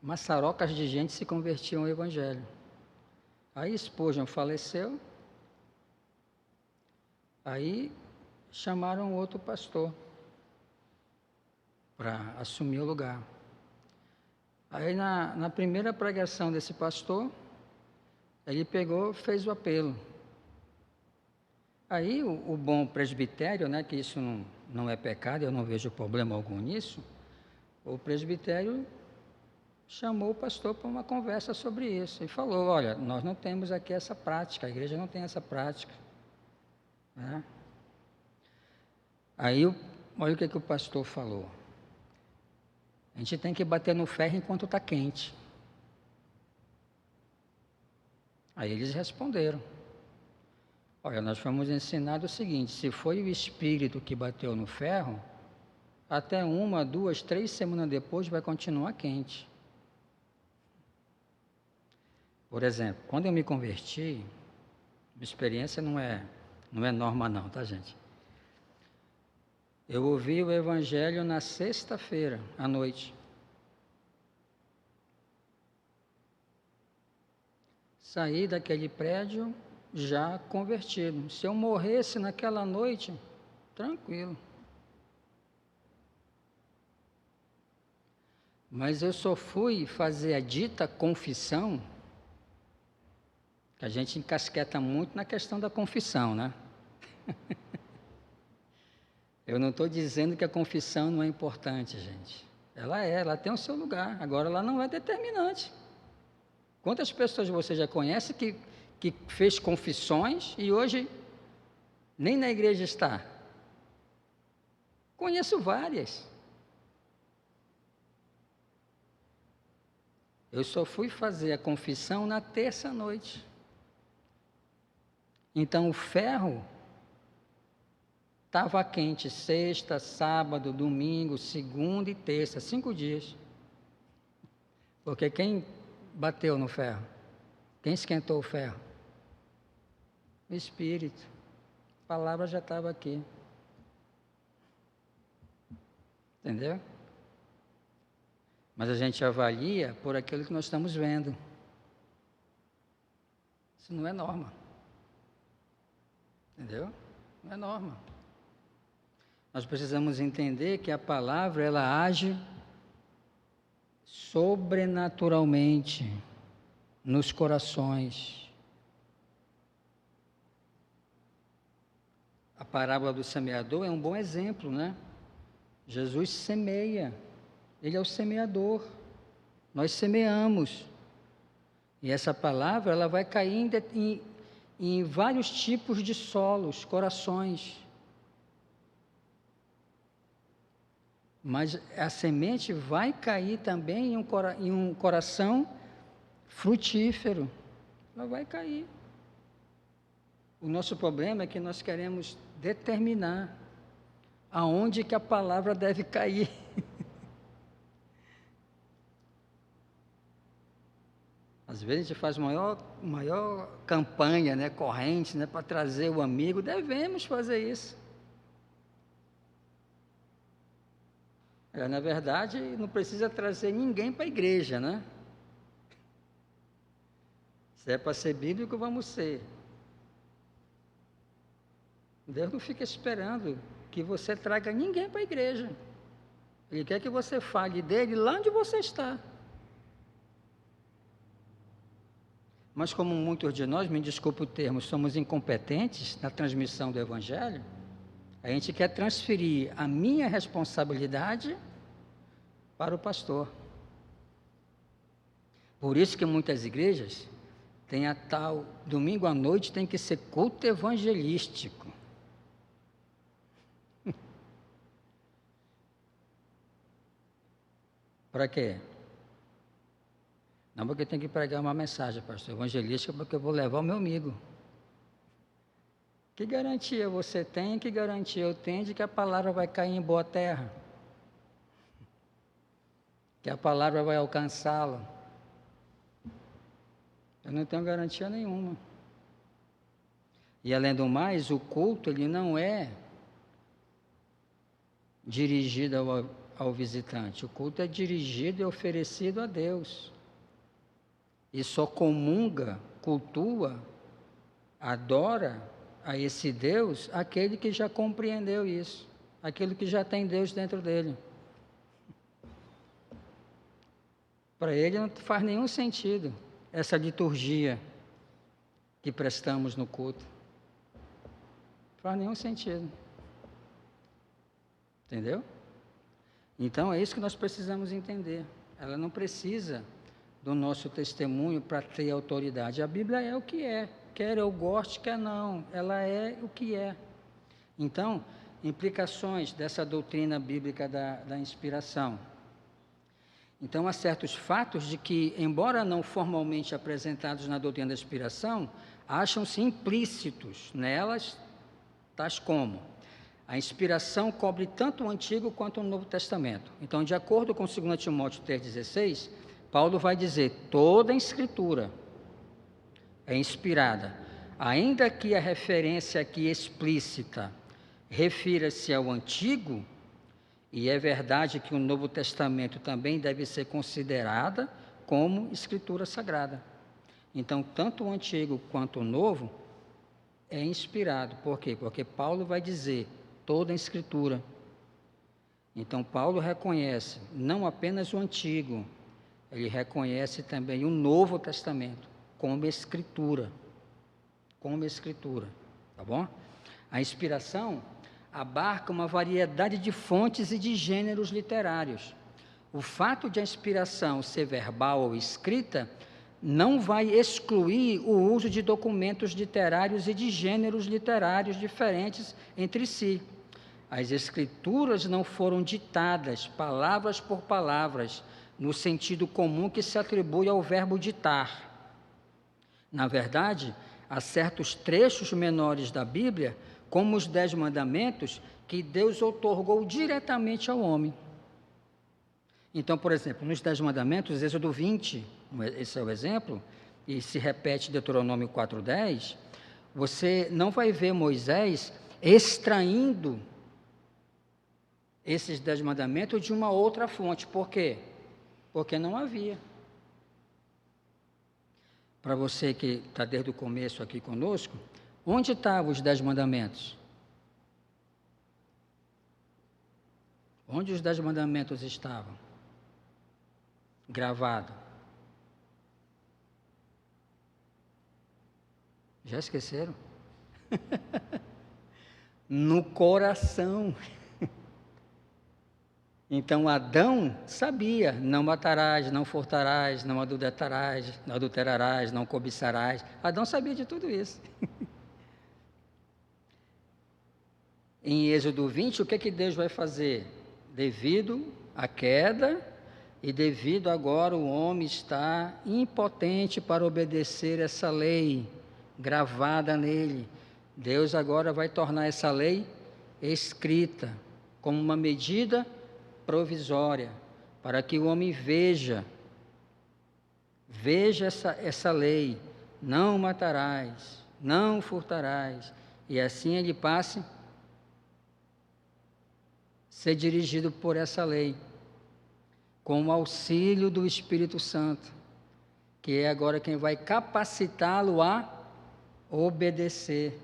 maçarocas de gente se convertiam ao Evangelho. Aí Spurgeon faleceu, aí chamaram outro pastor para assumir o lugar. Aí na primeira pregação desse pastor, ele pegou, fez o apelo. Aí o bom presbitério, né, que isso não é pecado, eu não vejo problema algum nisso, o presbitério chamou o pastor para uma conversa sobre isso e falou, olha, nós não temos aqui essa prática, a igreja não tem essa prática. Né? Aí olha o que o pastor falou. A gente tem que bater no ferro enquanto está quente. Aí eles responderam. Olha, nós fomos ensinados o seguinte: se foi o Espírito que bateu no ferro, até 1, 2, 3 semanas depois vai continuar quente. Por exemplo, quando eu me converti, minha experiência não é norma não, tá, gente? Eu ouvi o Evangelho na sexta-feira, à noite. Saí daquele prédio já convertido. Se eu morresse naquela noite, tranquilo. Mas eu só fui fazer a dita confissão, que a gente encasqueta muito na questão da confissão, né? Eu não estou dizendo que a confissão não é importante, gente. Ela tem o seu lugar. Agora, ela não é determinante. Quantas pessoas você já conhece que fez confissões e hoje nem na igreja está? Conheço várias. Eu só fui fazer a confissão na terça-noite. Então, o ferro estava quente sexta, sábado, domingo, segunda e terça, 5 dias. Porque quem bateu no ferro? Quem esquentou o ferro? O Espírito. A palavra já estava aqui. Entendeu? Mas a gente avalia por aquilo que nós estamos vendo. Isso não é norma. Entendeu? Não é norma. Nós precisamos entender que a palavra, ela age sobrenaturalmente nos corações. A parábola do semeador é um bom exemplo, né? Jesus semeia, ele é o semeador, nós semeamos. E essa palavra, ela vai cair em vários tipos de solos, corações. Mas a semente vai cair também em um coração frutífero. Ela vai cair. O nosso problema é que nós queremos determinar aonde que a palavra deve cair. Às vezes a gente faz maior campanha, né, corrente, né, para trazer o amigo. Devemos fazer isso. Na verdade, não precisa trazer ninguém para a igreja, né? Se é para ser bíblico, vamos ser. Deus não fica esperando que você traga ninguém para a igreja. Ele quer que você fale dele lá onde você está. Mas como muitos de nós, me desculpe o termo, somos incompetentes na transmissão do Evangelho, a gente quer transferir a minha responsabilidade para o pastor. Por isso que muitas igrejas têm a tal, domingo à noite tem que ser culto evangelístico. Para quê? Não porque tem que pregar uma mensagem, pastor, evangelística, porque eu vou levar o meu amigo. Que garantia você tem, que garantia eu tenho de que a palavra vai cair em boa terra? Que a palavra vai alcançá-lo? Eu não tenho garantia nenhuma. E além do mais, o culto, ele não é dirigido ao visitante. O culto é dirigido e oferecido a Deus. E só comunga, cultua, adora a esse Deus aquele que já compreendeu isso, aquele que já tem Deus dentro dele. Para ele não faz nenhum sentido essa liturgia que prestamos no culto. Não faz nenhum sentido. Entendeu? Então é isso que nós precisamos entender. Ela não precisa do nosso testemunho para ter autoridade. A Bíblia é o que é. Quer eu goste, quer não. Ela é o que é. Então, implicações dessa doutrina bíblica da inspiração. Então, há certos fatos de que, embora não formalmente apresentados na doutrina da inspiração, acham-se implícitos nelas, tais como: a inspiração cobre tanto o Antigo quanto o Novo Testamento. Então, de acordo com 2 Timóteo 3,16, Paulo vai dizer: toda a Escritura é inspirada, ainda que a referência aqui explícita refira-se ao Antigo, e é verdade que o Novo Testamento também deve ser considerada como Escritura Sagrada. Então, tanto o Antigo quanto o Novo é inspirado. Por quê? Porque Paulo vai dizer toda a Escritura. Então, Paulo reconhece não apenas o Antigo, ele reconhece também o Novo Testamento como Escritura. Como Escritura, tá bom? A inspiração abarca uma variedade de fontes e de gêneros literários. O fato de a inspiração ser verbal ou escrita não vai excluir o uso de documentos literários e de gêneros literários diferentes entre si. As escrituras não foram ditadas palavras por palavras, no sentido comum que se atribui ao verbo ditar. Na verdade, há certos trechos menores da Bíblia, como os 10 mandamentos, que Deus outorgou diretamente ao homem. Então, por exemplo, nos 10 mandamentos, Êxodo 20, esse é o exemplo, e se repete Deuteronômio 4,10, você não vai ver Moisés extraindo esses 10 mandamentos de uma outra fonte. Por quê? Porque não havia. Para você que está desde o começo aqui conosco, onde estavam os 10 mandamentos? Onde os 10 mandamentos estavam? Gravado. Já esqueceram? No coração. Então, Adão sabia: não matarás, não furtarás, não adulterarás, não cobiçarás. Adão sabia de tudo isso. Em Êxodo 20, o que é que Deus vai fazer? Devido à queda e devido agora o homem está impotente para obedecer essa lei gravada nele, Deus agora vai tornar essa lei escrita como uma medida provisória, para que o homem veja essa lei: não matarás, não furtarás, e assim ele passe a ser dirigido por essa lei, com o auxílio do Espírito Santo, que é agora quem vai capacitá-lo a obedecer.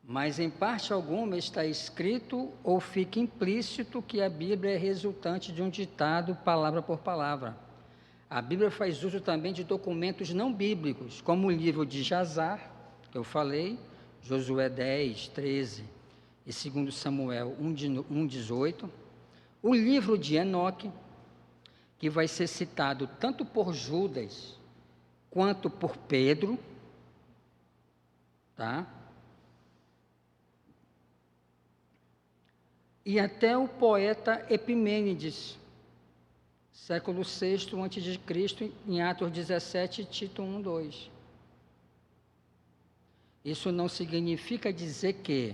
Mas em parte alguma está escrito ou fica implícito que a Bíblia é resultante de um ditado palavra por palavra. A Bíblia faz uso também de documentos não bíblicos, como o livro de Jazar, que eu falei, Josué 10, 13 e 2 Samuel 1, 18, o livro de Enoque, que vai ser citado tanto por Judas quanto por Pedro, tá? E até o poeta Epimênides, século VI a.C., em Atos 17, Tito 1, 2. Isso não significa dizer que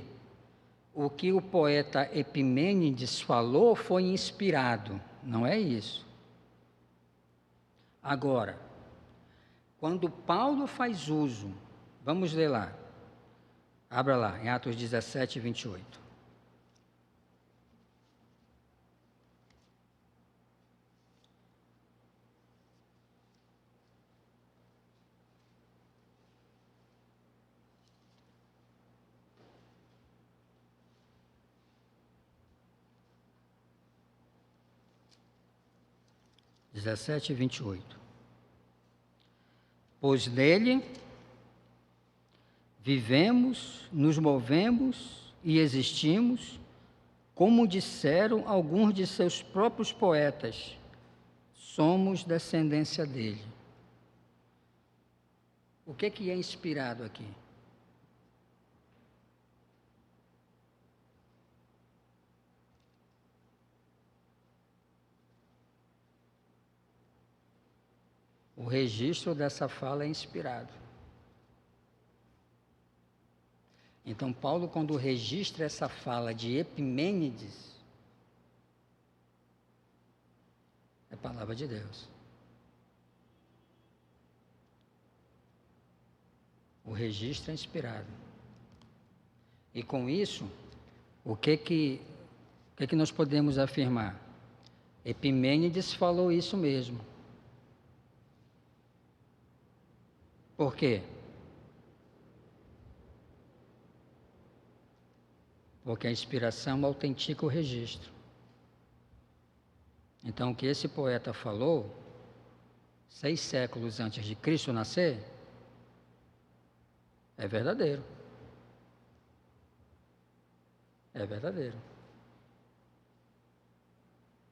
o que o poeta Epimênides falou foi inspirado, não é isso. Agora, quando Paulo faz uso, vamos ler lá, abra lá, em Atos 17, 28. (17:28). 17:28. Pois nele vivemos, nos movemos e existimos, como disseram alguns de seus próprios poetas, somos descendência dele. O que é inspirado aqui? registro dessa fala é inspirado. Então, Paulo, quando registra essa fala de Epimênides, é palavra de Deus. O registro é inspirado. E com isso, o que nós podemos afirmar? Epimênides falou isso mesmo. Por quê? Porque a inspiração autentica o registro. Então, o que esse poeta falou, 6 séculos antes de Cristo nascer, é verdadeiro. É verdadeiro.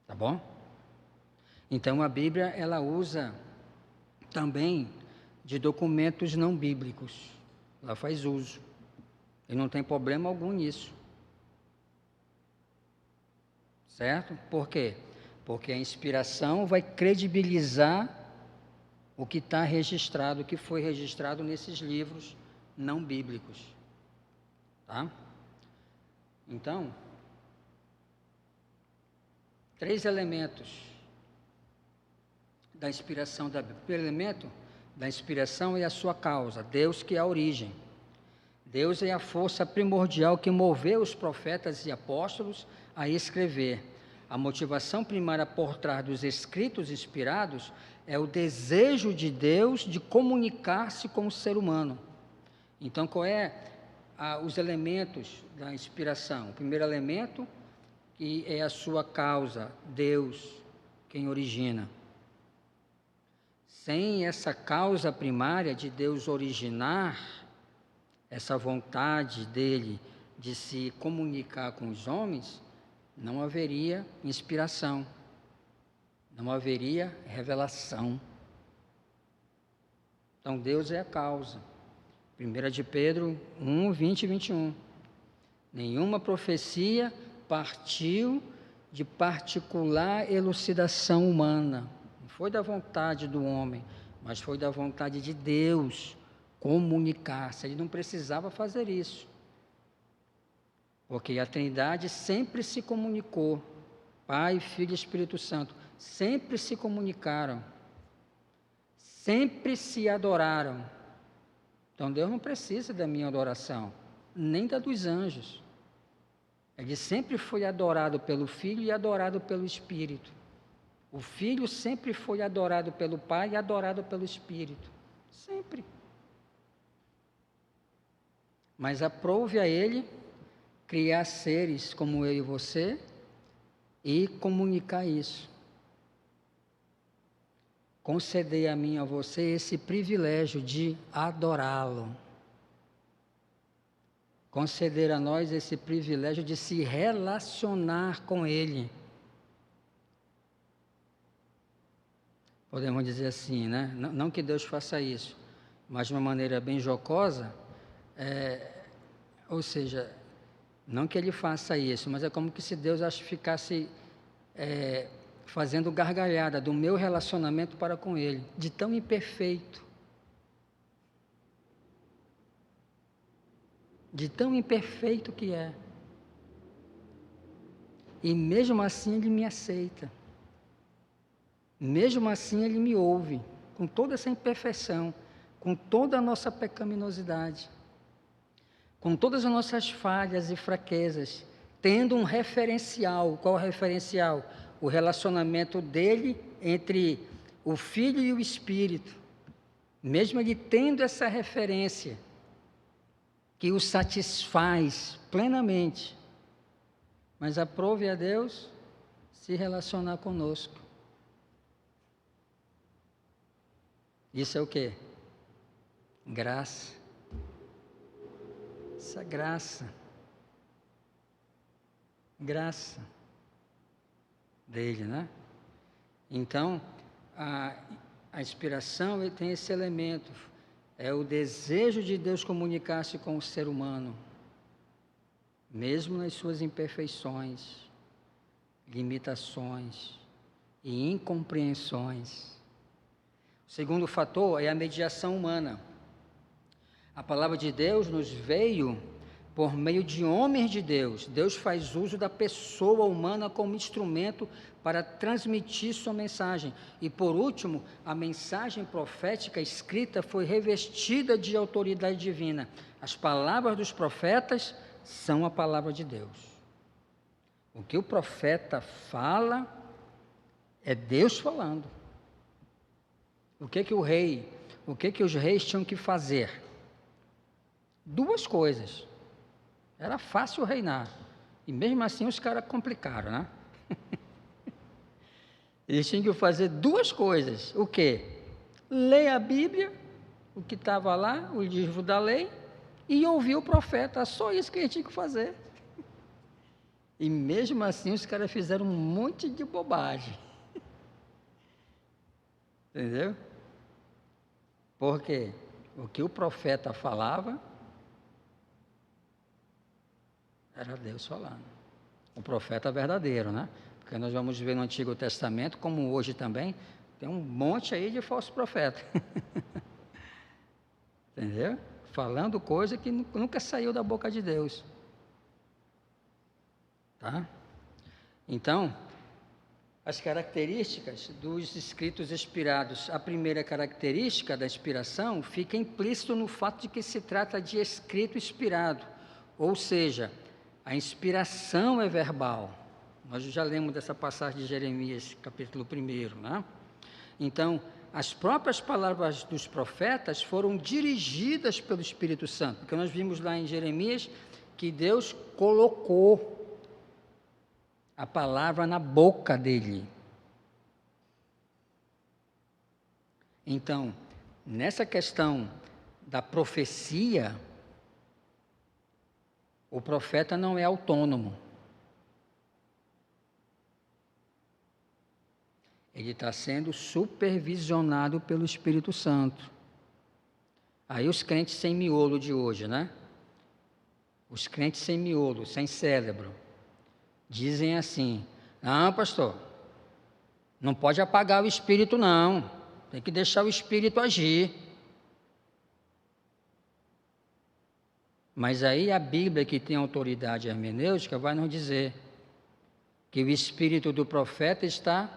Tá bom? Então, a Bíblia, ela usa também de documentos não bíblicos. Ela faz uso. E não tem problema algum nisso. Certo? Por quê? Porque a inspiração vai credibilizar o que está registrado, o que foi registrado nesses livros não bíblicos. Tá? Então, 3 elementos da inspiração da Bíblia. O primeiro elemento da inspiração é a sua causa, Deus que é a origem. Deus é a força primordial que moveu os profetas e apóstolos a escrever. A motivação primária por trás dos escritos inspirados é o desejo de Deus de comunicar-se com o ser humano. Então, qual é os elementos da inspiração? O primeiro elemento, que é a sua causa, Deus, quem origina. Sem essa causa primária de Deus originar, essa vontade dele de se comunicar com os homens, não haveria inspiração, não haveria revelação. Então, Deus é a causa. 1 de Pedro 1, 20 e 21. Nenhuma profecia partiu de particular elucidação humana. Não foi da vontade do homem, mas foi da vontade de Deus comunicar-se. Ele não precisava fazer isso. Porque a Trindade sempre se comunicou. Pai, Filho e Espírito Santo sempre se comunicaram. Sempre se adoraram. Então Deus não precisa da minha adoração, nem da dos anjos. Ele sempre foi adorado pelo Filho e adorado pelo Espírito. O Filho sempre foi adorado pelo Pai e adorado pelo Espírito. Sempre. Mas aprove a Ele criar seres como eu e você e comunicar isso. Conceder a mim e a você esse privilégio de adorá-lo. Conceder a nós esse privilégio de se relacionar com Ele. Podemos dizer assim, né? Não que Deus faça isso, mas de uma maneira bem jocosa, ou seja, não que Ele faça isso, mas é como que se Deus ficasse fazendo gargalhada do meu relacionamento para com Ele, de tão imperfeito. De tão imperfeito que é. E mesmo assim Ele me aceita. Mesmo assim Ele me ouve, com toda essa imperfeição, com toda a nossa pecaminosidade, com todas as nossas falhas e fraquezas, tendo um referencial. Qual o referencial? O relacionamento dele entre o Filho e o Espírito. Mesmo ele tendo essa referência, que o satisfaz plenamente, mas aprove a Deus se relacionar conosco. Isso é o quê? Graça. Essa graça. Graça dele, né? Então, a inspiração tem esse elemento. É o desejo de Deus comunicar-se com o ser humano, mesmo nas suas imperfeições, limitações e incompreensões. O segundo fator é a mediação humana. A palavra de Deus nos veio por meio de homens de Deus. Deus faz uso da pessoa humana como instrumento para transmitir sua mensagem. E por último, a mensagem profética escrita foi revestida de autoridade divina. As palavras dos profetas são a palavra de Deus. O que o profeta fala é Deus falando. O que os reis tinham que fazer? Duas coisas. Era fácil reinar. E mesmo assim os caras complicaram, né? Eles tinham que fazer duas coisas. O quê? Ler a Bíblia, o que estava lá, o livro da lei, e ouvir o profeta. Só isso que eles tinham que fazer. E mesmo assim os caras fizeram um monte de bobagem. Entendeu? Porque o que o profeta falava era Deus falando. O profeta verdadeiro, né? Porque nós vamos ver no Antigo Testamento, como hoje também, tem um monte aí de falsos profetas. Entendeu? Falando coisa que nunca saiu da boca de Deus. Tá? Então, as características dos escritos inspirados. A primeira característica da inspiração fica implícito no fato de que se trata de escrito inspirado, ou seja, a inspiração é verbal. Nós já lemos dessa passagem de Jeremias, capítulo 1, né? Então, as próprias palavras dos profetas foram dirigidas pelo Espírito Santo, porque nós vimos lá em Jeremias que Deus colocou a palavra na boca dele. Então, nessa questão da profecia, o profeta não é autônomo. Ele está sendo supervisionado pelo Espírito Santo. Aí os crentes sem miolo de hoje, né? Os crentes sem miolo, sem cérebro, dizem assim: não, pastor, não pode apagar o Espírito, não. Tem que deixar o Espírito agir. Mas aí a Bíblia, que tem autoridade hermenêutica, vai nos dizer que o espírito do profeta está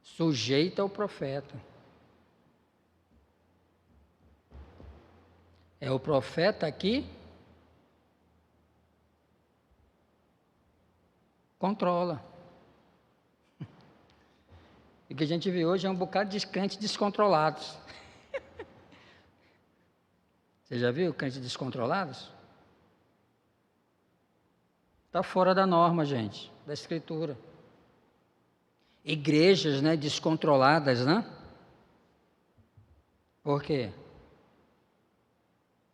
sujeito ao profeta. É o profeta que controla. E o que a gente vê hoje é um bocado de crentes descontrolados. Você já viu crentes descontrolados? Está fora da norma, gente, da Escritura. Igrejas, né, descontroladas, né? Por quê?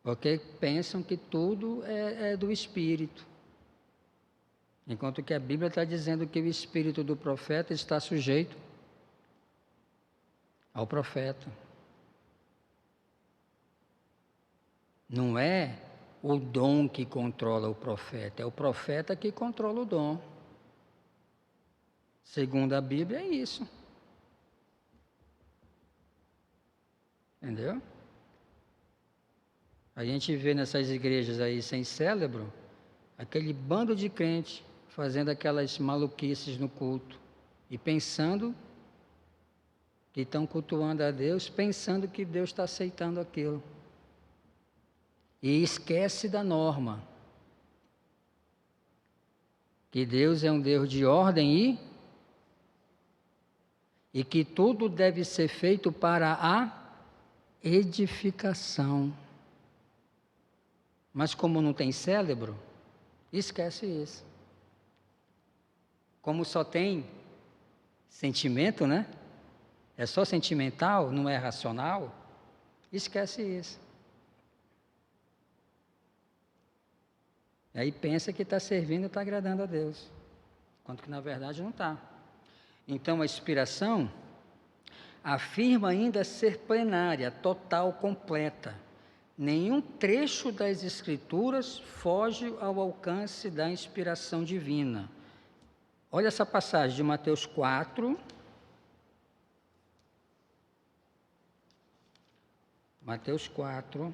Porque pensam que tudo é do Espírito. Enquanto que a Bíblia está dizendo que o Espírito do profeta está sujeito ao profeta. Não é o dom que controla o profeta, é o profeta que controla o dom. Segundo a Bíblia, é isso. Entendeu? A gente vê nessas igrejas aí sem cérebro, aquele bando de crente fazendo aquelas maluquices no culto e pensando que estão cultuando a Deus, pensando que Deus está aceitando aquilo. E esquece da norma. Que Deus é um Deus de ordem e que tudo deve ser feito para a edificação. Mas como não tem cérebro, esquece isso. Como só tem sentimento, né? É só sentimental, não é racional, esquece isso. E aí pensa que está servindo e está agradando a Deus, enquanto que na verdade não está. Então a inspiração afirma ainda ser plenária, total, completa. Nenhum trecho das Escrituras foge ao alcance da inspiração divina. Olha essa passagem de Mateus 4, Mateus 4,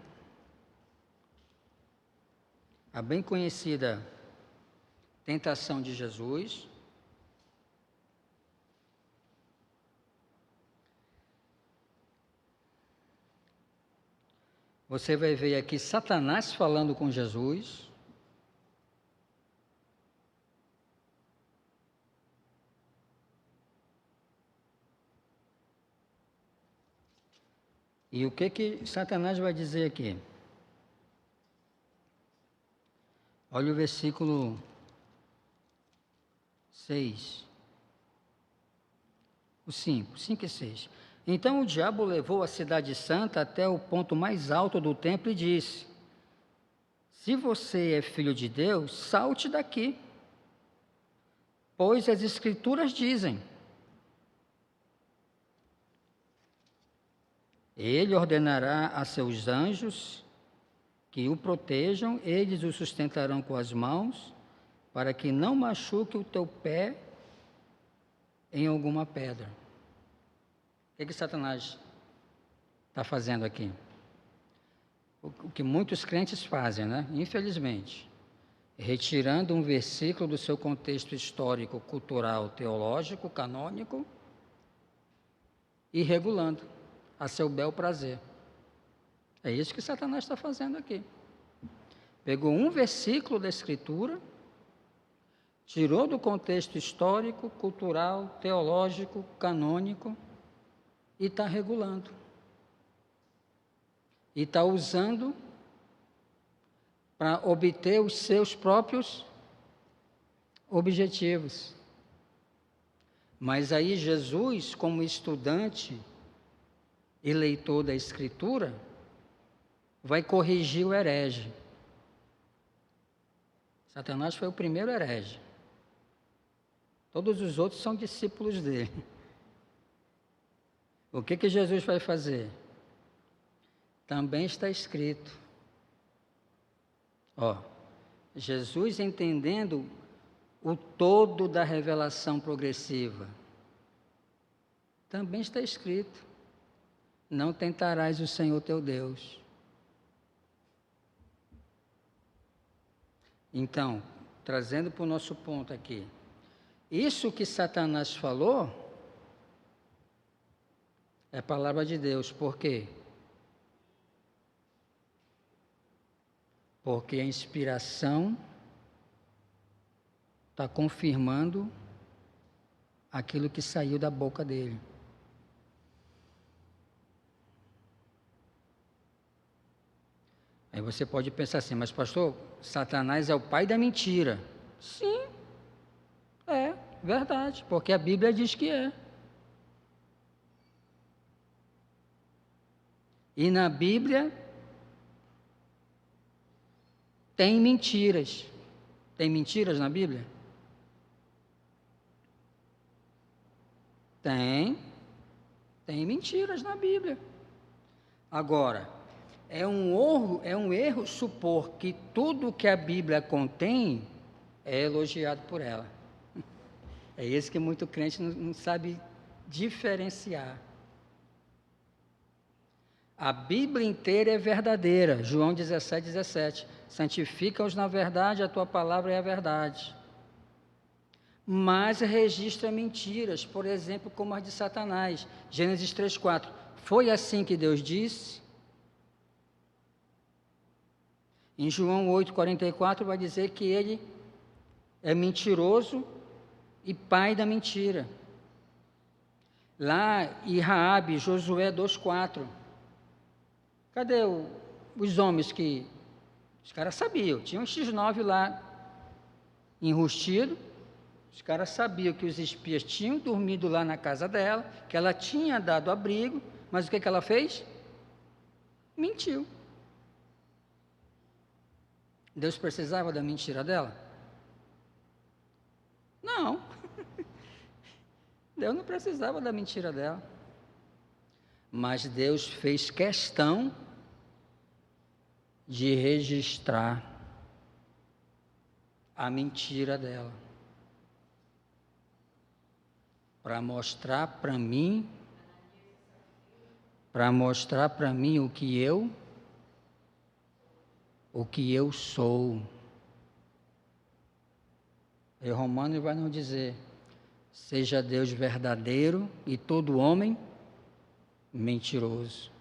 a bem conhecida tentação de Jesus. Você vai ver aqui Satanás falando com Jesus. E o que Satanás vai dizer aqui? Olha o versículo 6. O 5 e 6. Então o diabo levou a cidade santa até o ponto mais alto do templo e disse: se você é filho de Deus, salte daqui, pois as Escrituras dizem: ele ordenará a seus anjos que o protejam, eles o sustentarão com as mãos, para que não machuque o teu pé em alguma pedra. O que Satanás está fazendo aqui? O que muitos crentes fazem, né? Infelizmente, retirando um versículo do seu contexto histórico, cultural, teológico, canônico, e regulando a seu bel prazer. É isso que Satanás está fazendo aqui. Pegou um versículo da Escritura, tirou do contexto histórico, cultural, teológico, canônico, e está regulando. E está usando para obter os seus próprios objetivos. Mas aí Jesus, como estudante e leitor da Escritura, vai corrigir o herege. Satanás foi o primeiro herege. Todos os outros são discípulos dele. O que Jesus vai fazer? Também está escrito. Jesus entendendo o todo da revelação progressiva. Também está escrito: não tentarás o Senhor teu Deus. Então, trazendo para o nosso ponto aqui, isso que Satanás falou é a palavra de Deus. Por quê? Porque a inspiração está confirmando aquilo que saiu da boca dele. Aí você pode pensar assim: mas pastor, Satanás é o pai da mentira. Sim, é verdade, porque a Bíblia diz que é. E na Bíblia tem mentiras. Tem mentiras na Bíblia? Tem mentiras na Bíblia. Agora, é um erro supor que tudo que a Bíblia contém é elogiado por ela. É isso que muito crente não sabe diferenciar. A Bíblia inteira é verdadeira. João 17:17. Santifica-os na verdade, a tua palavra é a verdade. Mas registra mentiras, por exemplo, como as de Satanás. Gênesis 3:4. Foi assim que Deus disse? Em João 8:44 vai dizer que ele é mentiroso e pai da mentira. Lá em Raabe, Josué 2:4. Cadê os homens que... Os caras sabiam, tinha um X9 lá enrustido, os caras sabiam que os espias tinham dormido lá na casa dela, que ela tinha dado abrigo, mas o que ela fez? Mentiu. Deus precisava da mentira dela? Não. Deus não precisava da mentira dela. Mas Deus fez questão de registrar a mentira dela, para mostrar para mim, para mostrar para mim o que eu sou. E Romanos vai nos dizer: seja Deus verdadeiro e todo homem mentiroso.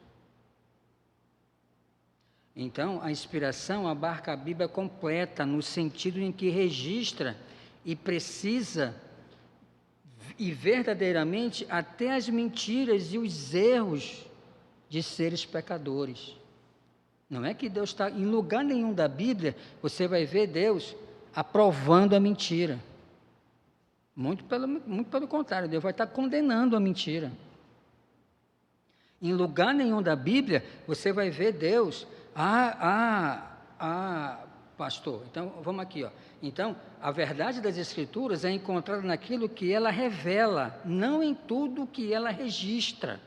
Então, a inspiração abarca a Bíblia completa, no sentido em que registra e precisa e verdadeiramente até as mentiras e os erros de seres pecadores. Não é que Deus está, em lugar nenhum da Bíblia, você vai ver Deus aprovando a mentira. Muito pelo contrário, Deus vai estar condenando a mentira. Em lugar nenhum da Bíblia, você vai ver Deus, pastor, então vamos aqui, ó. Então, a verdade das Escrituras é encontrada naquilo que ela revela, não em tudo que ela registra.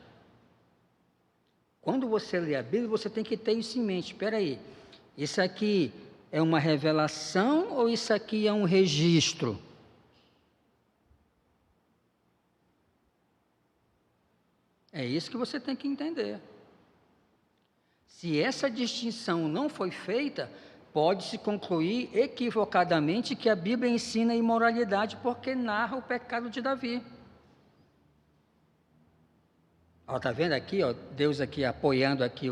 Quando você lê a Bíblia, você tem que ter isso em mente. Espera aí, isso aqui é uma revelação ou isso aqui é um registro? É isso que você tem que entender. Se essa distinção não foi feita, pode-se concluir equivocadamente que a Bíblia ensina imoralidade porque narra o pecado de Davi. Está vendo aqui, ó, Deus aqui apoiando aqui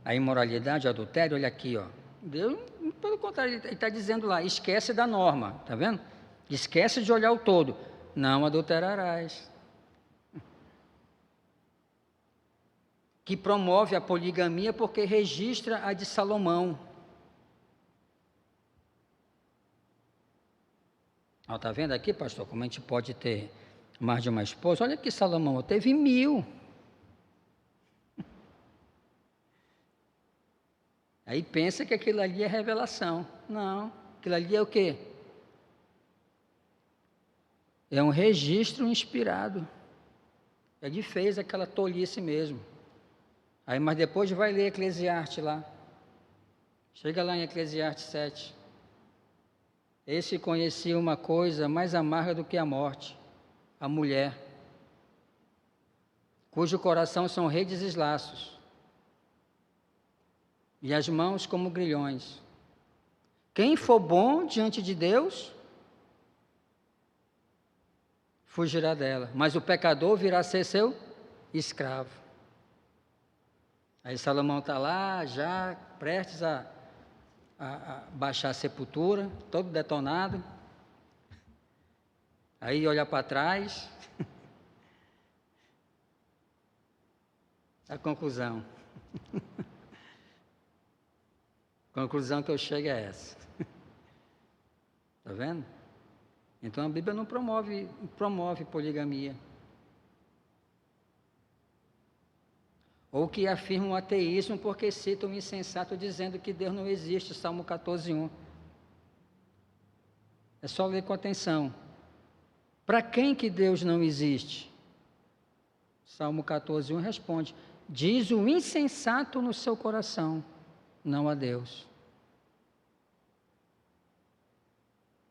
a imoralidade, o adultério, olha aqui, ó. Deus, pelo contrário, ele está dizendo lá, esquece da norma, está vendo? Esquece de olhar o todo. Não adulterarás. Que promove a poligamia porque registra a de Salomão. Está vendo aqui, pastor, como a gente pode ter mais de uma esposa? Olha aqui, Salomão, teve 1000. Aí pensa que aquilo ali é revelação. Não, aquilo ali é o quê? É um registro inspirado. Ele fez aquela tolice mesmo. Aí, mas depois vai ler Eclesiastes lá. Chega lá em Eclesiastes 7. Esse conhecia uma coisa mais amarga do que a morte, a mulher, cujo coração são redes e laços, e as mãos como grilhões. Quem for bom diante de Deus, fugirá dela, mas o pecador virá a ser seu escravo. Aí Salomão está lá, já prestes a baixar a sepultura, todo detonado. Aí olha para trás. A conclusão. A conclusão que eu chego é essa. Está vendo? Então a Bíblia não promove poligamia. Ou que afirmam o ateísmo porque citam o insensato dizendo que Deus não existe, Salmo 14:1. É só ler com atenção. Para quem que Deus não existe? Salmo 14:1 responde: diz o insensato no seu coração, não a Deus.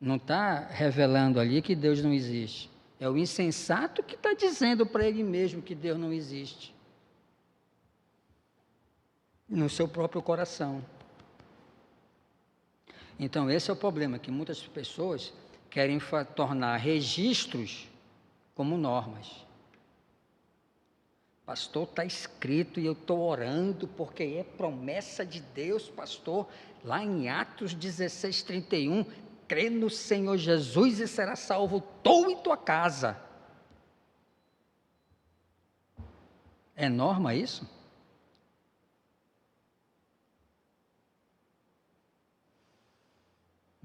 Não está revelando ali que Deus não existe. É o insensato que está dizendo para ele mesmo que Deus não existe. No seu próprio coração. Então, esse é o problema, que muitas pessoas querem tornar registros como normas. Pastor, está escrito e eu estou orando porque é promessa de Deus, pastor, lá em Atos 16:31, crê no Senhor Jesus e será salvo tu e tua casa. É norma isso?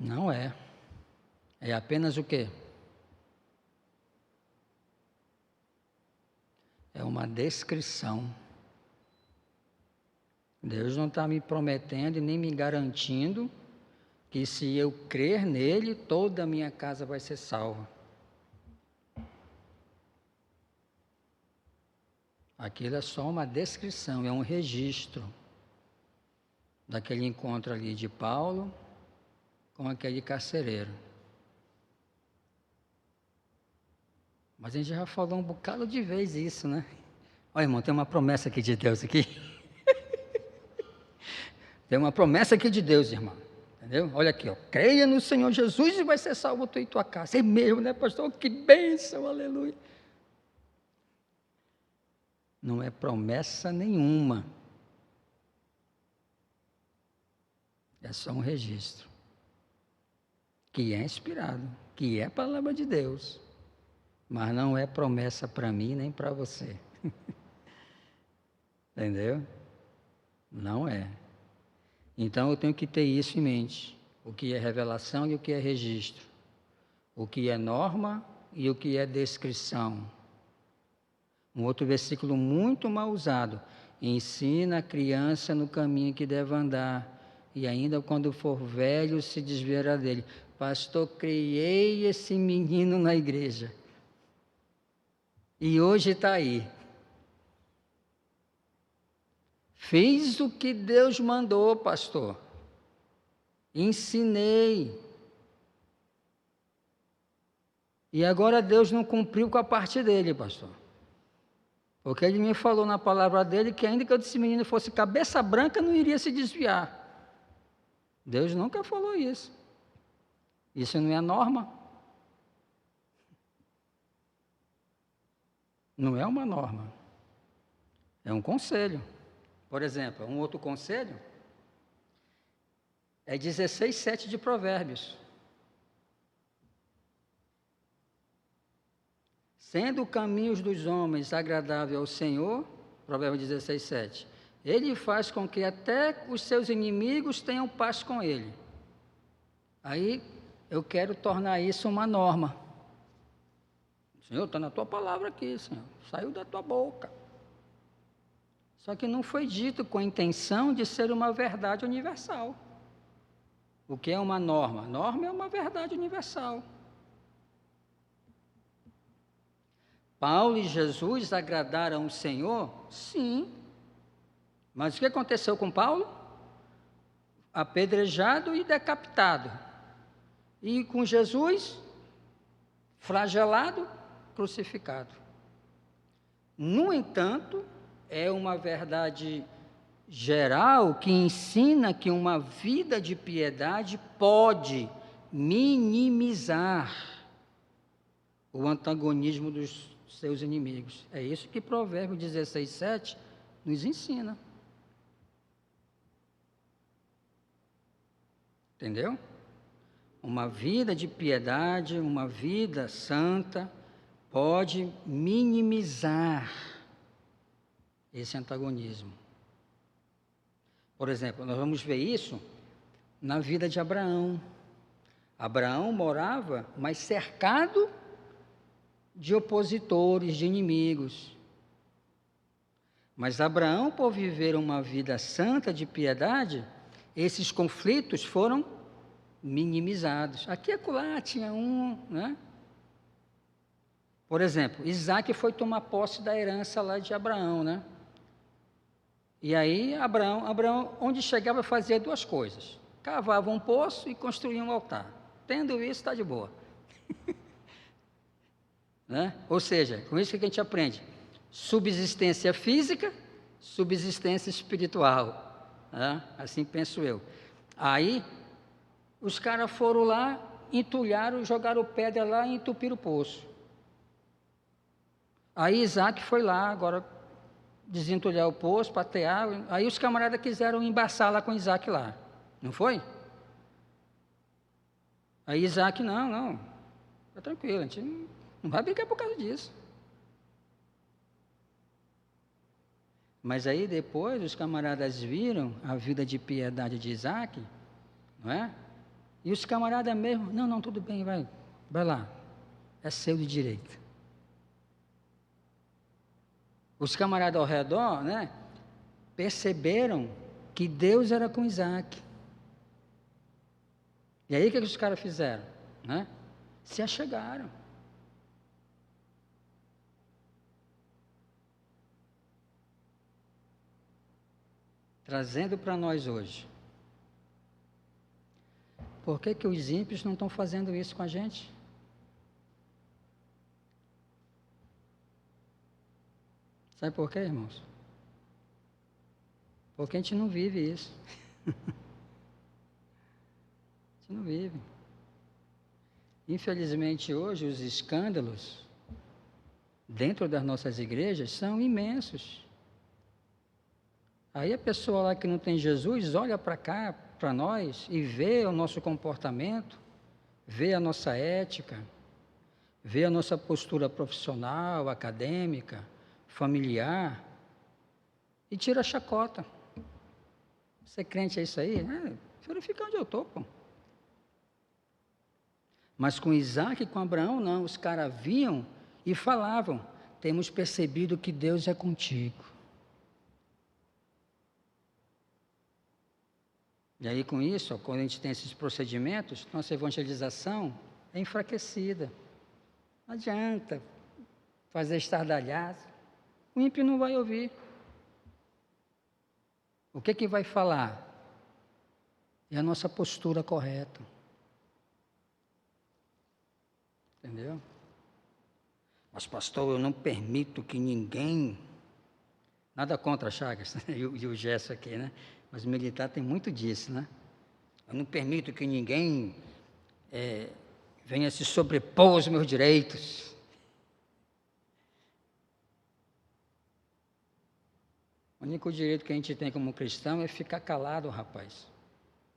Não é. É apenas o quê? É uma descrição. Deus não está me prometendo e nem me garantindo que se eu crer nele, toda a minha casa vai ser salva. Aquilo é só uma descrição, é um registro daquele encontro ali de Paulo com aquele carcereiro. Mas a gente já falou um bocado de vezes isso, né? Olha, irmão, tem uma promessa aqui de Deus aqui. Tem uma promessa aqui de Deus, irmão. Entendeu? Olha aqui, ó. Creia no Senhor Jesus e vai ser salvo tu e tua casa. É mesmo, né, pastor? Que bênção, aleluia. Não é promessa nenhuma. É só um registro. Que é inspirado, que é palavra de Deus. Mas não é promessa para mim nem para você. Entendeu? Não é. Então eu tenho que ter isso em mente. O que é revelação e o que é registro. O que é norma e o que é descrição. Um outro versículo muito mal usado. Ensina a criança no caminho que deve andar. E ainda quando for velho se desviará dele. Pastor, criei esse menino na igreja. E hoje está aí. Fiz o que Deus mandou, pastor. Ensinei. E agora Deus não cumpriu com a parte dele, pastor. Porque ele me falou na palavra dele que ainda que esse menino fosse cabeça branca, não iria se desviar. Deus nunca falou isso. Isso não é norma. Não é uma norma. É um conselho. Por exemplo, um outro conselho é 16:7 de Provérbios. Sendo o caminhos dos homens agradável ao Senhor, Provérbios 16:7, Ele faz com que até os seus inimigos tenham paz com Ele. Aí eu quero tornar isso uma norma. Senhor, está na tua palavra aqui, Senhor. Saiu da tua boca. Só que não foi dito com a intenção de ser uma verdade universal. O que é uma norma? Norma é uma verdade universal. Paulo e Jesus agradaram o Senhor? Sim. Mas o que aconteceu com Paulo? Apedrejado e decapitado. E com Jesus, flagelado, crucificado. No entanto, é uma verdade geral que ensina que uma vida de piedade pode minimizar o antagonismo dos seus inimigos. É isso que Provérbios 16:7 nos ensina. Entendeu? Uma vida de piedade, uma vida santa, pode minimizar esse antagonismo. Por exemplo, nós vamos ver isso na vida de Abraão. Abraão morava, mas cercado de opositores, de inimigos. Mas Abraão, por viver uma vida santa de piedade, esses conflitos foram minimizados. Aqui e acolá tinha um, né? Por exemplo, Isaac foi tomar posse da herança lá de Abraão, né? E aí Abraão, onde chegava, fazia duas coisas. Cavava um poço e construía um altar. Tendo isso, está de boa. Né? Ou seja, com isso que a gente aprende? Subsistência física, subsistência espiritual. Né? Assim penso eu. Aí, os caras foram lá, entulharam, jogaram pedra lá e entupiram o poço. Aí Isaac foi lá, agora desentulhar o poço, patear. Aí os camaradas quiseram embaçar lá com Isaac lá. Não foi? Aí Isaac, não, fica tranquilo, a gente não vai brigar por causa disso. Mas aí depois os camaradas viram a vida de piedade de Isaac, não é? E os camaradas mesmo, não, tudo bem, vai lá, é seu de direito. Os camaradas ao redor, né, perceberam que Deus era com Isaac. E aí o que os caras fizeram? Né? Se achegaram. Trazendo para nós hoje. Por que os ímpios não estão fazendo isso com a gente? Sabe por quê, irmãos? Porque a gente não vive isso. A gente não vive. Infelizmente, hoje, os escândalos dentro das nossas igrejas são imensos. Aí a pessoa lá que não tem Jesus olha para cá, para nós, e vê o nosso comportamento, vê a nossa ética, vê a nossa postura profissional, acadêmica, familiar, e tira a chacota. Você crente é isso aí? Prefiro ficar onde eu estou, pô. Mas com Isaac e com Abraão, não. Os caras viam e falavam: temos percebido que Deus é contigo. E aí, com isso, quando a gente tem esses procedimentos, nossa evangelização é enfraquecida. Não adianta fazer estardalhaço. O ímpio não vai ouvir. O que vai falar? É a nossa postura correta. Entendeu? Mas, pastor, eu não permito que ninguém... Nada contra Chagas e o Gesso aqui, né? Mas o militar tem muito disso, né? Eu não permito que ninguém venha se sobrepor aos meus direitos. O único direito que a gente tem como cristão é ficar calado, rapaz.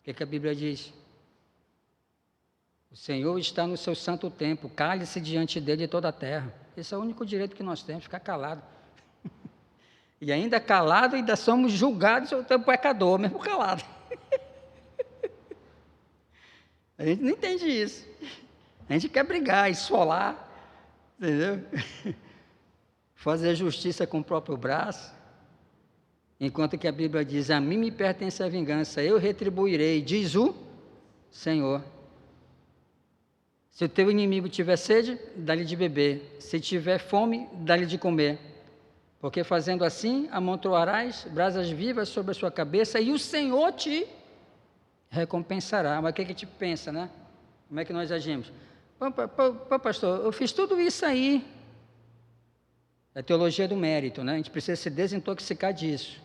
O que a Bíblia diz? O Senhor está no seu santo templo, cale-se diante dele toda a terra. Esse é o único direito que nós temos, ficar calado. E ainda calado, ainda somos julgados como pecador, mesmo calado. A gente não entende isso. A gente quer brigar, esfolar, entendeu? Fazer justiça com o próprio braço. Enquanto que a Bíblia diz: a mim me pertence a vingança, eu retribuirei, diz o Senhor. Se o teu inimigo tiver sede, dá-lhe de beber. Se tiver fome, dá-lhe de comer. Porque fazendo assim, amontoarás brasas vivas sobre a sua cabeça e o Senhor te recompensará. Mas o que a gente pensa, né? Como é que nós agimos? Pô, pastor, eu fiz tudo isso aí. É a teologia do mérito, né? A gente precisa se desintoxicar disso.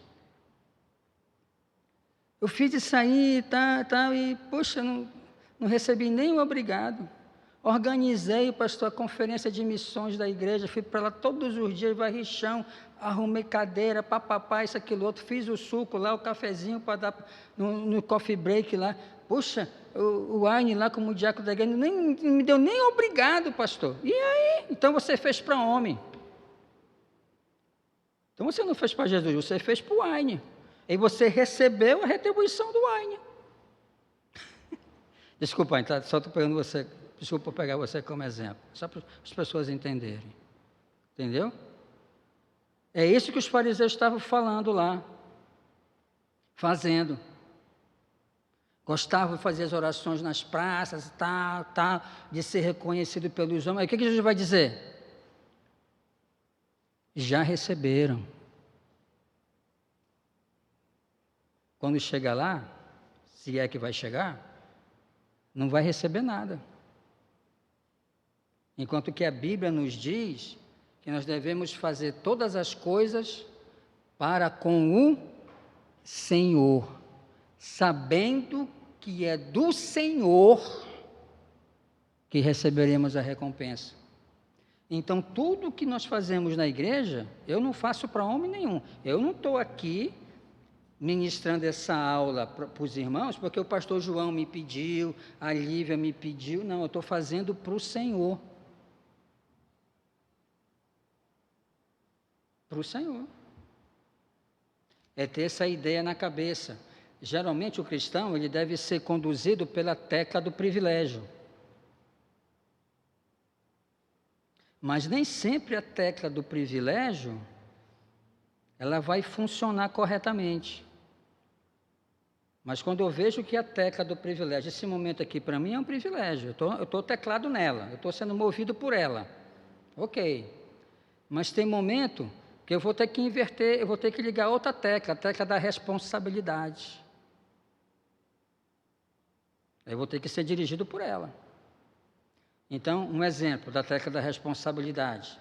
Eu fiz isso aí, e, poxa, não recebi nem o obrigado. Organizei, pastor, a conferência de missões da igreja, fui para lá todos os dias, varri chão, arrumei cadeira, papapá, isso, aquilo, outro, fiz o suco lá, o cafezinho para dar no coffee break lá. Poxa, o Aine lá como diácono da igreja, não me deu nem obrigado, pastor. E aí? Então você fez para homem. Então você não fez para Jesus, você fez para o Aine. E você recebeu a retribuição do Aine. Desculpa, então, só estou pegando você... Desculpa pegar você como exemplo, só para as pessoas entenderem. Entendeu? É isso que os fariseus estavam falando lá, fazendo. Gostavam de fazer as orações nas praças, de ser reconhecido pelos homens. Aí, o que Jesus vai dizer? Já receberam. Quando chega lá, se é que vai chegar, não vai receber nada. Enquanto que a Bíblia nos diz que nós devemos fazer todas as coisas para com o Senhor, sabendo que é do Senhor que receberemos a recompensa. Então, tudo que nós fazemos na igreja, eu não faço para homem nenhum. Eu não estou aqui ministrando essa aula para os irmãos, porque o pastor João me pediu, a Lívia me pediu. Não, eu estou fazendo para o Senhor. Para o Senhor. É ter essa ideia na cabeça. Geralmente o cristão, ele deve ser conduzido pela tecla do privilégio. Mas nem sempre a tecla do privilégio, ela vai funcionar corretamente. Mas quando eu vejo que a tecla do privilégio, esse momento aqui para mim é um privilégio, eu estou teclado nela, eu estou sendo movido por ela. Ok. Mas tem momento que eu vou ter que inverter, eu vou ter que ligar outra tecla, a tecla da responsabilidade. Eu vou ter que ser dirigido por ela. Então, um exemplo da tecla da responsabilidade.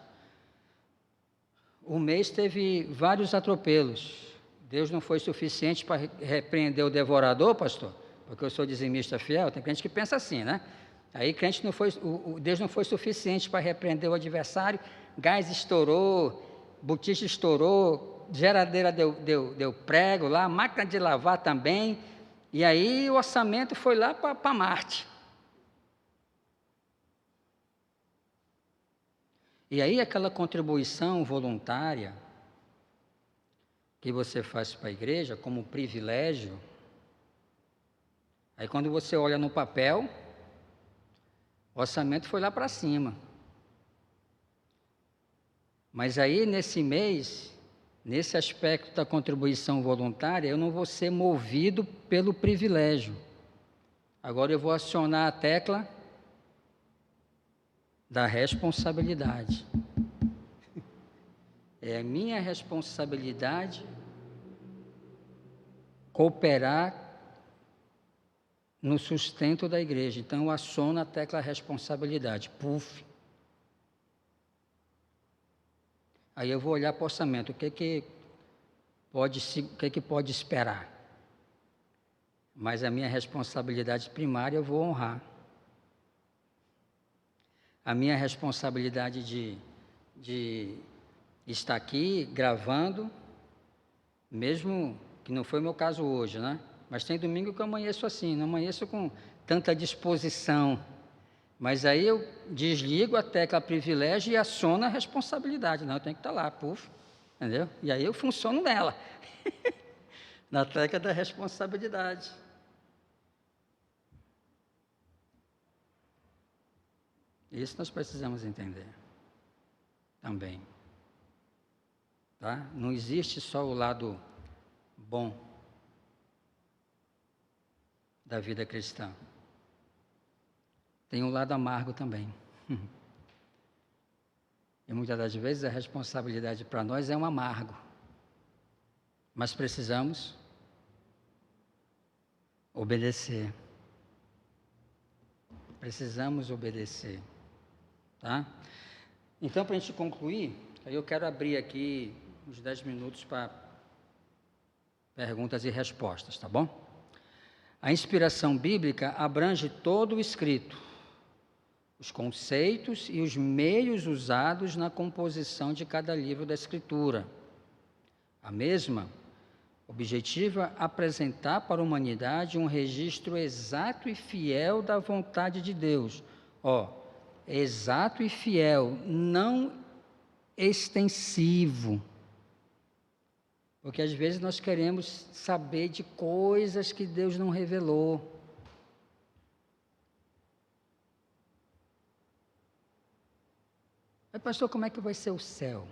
o mês teve vários atropelos. Deus não foi suficiente para repreender o devorador, pastor? Porque eu sou dizimista fiel, tem crente que pensa assim, né? Aí crente não foi, Deus não foi suficiente para repreender o adversário, gás estourou, botija estourou, geladeira deu prego lá, máquina de lavar também, e aí o orçamento foi lá para Marte. E aí aquela contribuição voluntária que você faz para a igreja como privilégio, aí quando você olha no papel, o orçamento foi lá para cima. Mas aí nesse mês, nesse aspecto da contribuição voluntária, eu não vou ser movido pelo privilégio. Agora eu vou acionar a tecla da responsabilidade. É a minha responsabilidade cooperar no sustento da igreja. Então eu aciono a tecla responsabilidade. Puf. Aí eu vou olhar para o orçamento. O que pode esperar? Mas a minha responsabilidade primária eu vou honrar. A minha responsabilidade de estar aqui gravando, mesmo que não foi o meu caso hoje, né? Mas tem domingo que eu amanheço assim, não amanheço com tanta disposição. Mas aí eu desligo a tecla privilégio e aciono a responsabilidade. Não, eu tenho que estar lá, puf, entendeu? E aí eu funciono nela, na tecla da responsabilidade. Isso nós precisamos entender também. Tá? Não existe só o lado bom da vida cristã. Tem um lado amargo também. E muitas das vezes a responsabilidade para nós é um amargo. Mas precisamos obedecer. Precisamos obedecer. Tá? Então, para a gente concluir, eu quero abrir aqui uns 10 minutos para perguntas e respostas, tá bom? A inspiração bíblica abrange todo o escrito, os conceitos e os meios usados na composição de cada livro da Escritura. A mesma objetiva apresentar para a humanidade um registro exato e fiel da vontade de Deus. Exato e fiel, não extensivo. Porque às vezes nós queremos saber de coisas que Deus não revelou. Mas, pastor, como é que vai ser o céu?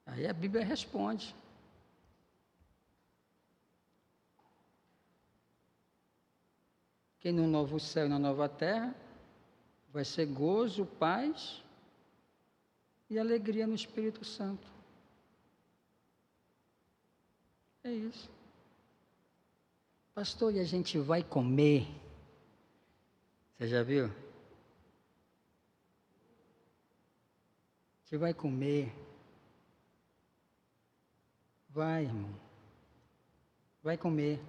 Aí a Bíblia responde. Que no novo céu e na nova terra vai ser gozo, paz e alegria no Espírito Santo. É isso. Pastor, e a gente vai comer? Você já viu? A gente vai comer. Vai, irmão. Vai comer.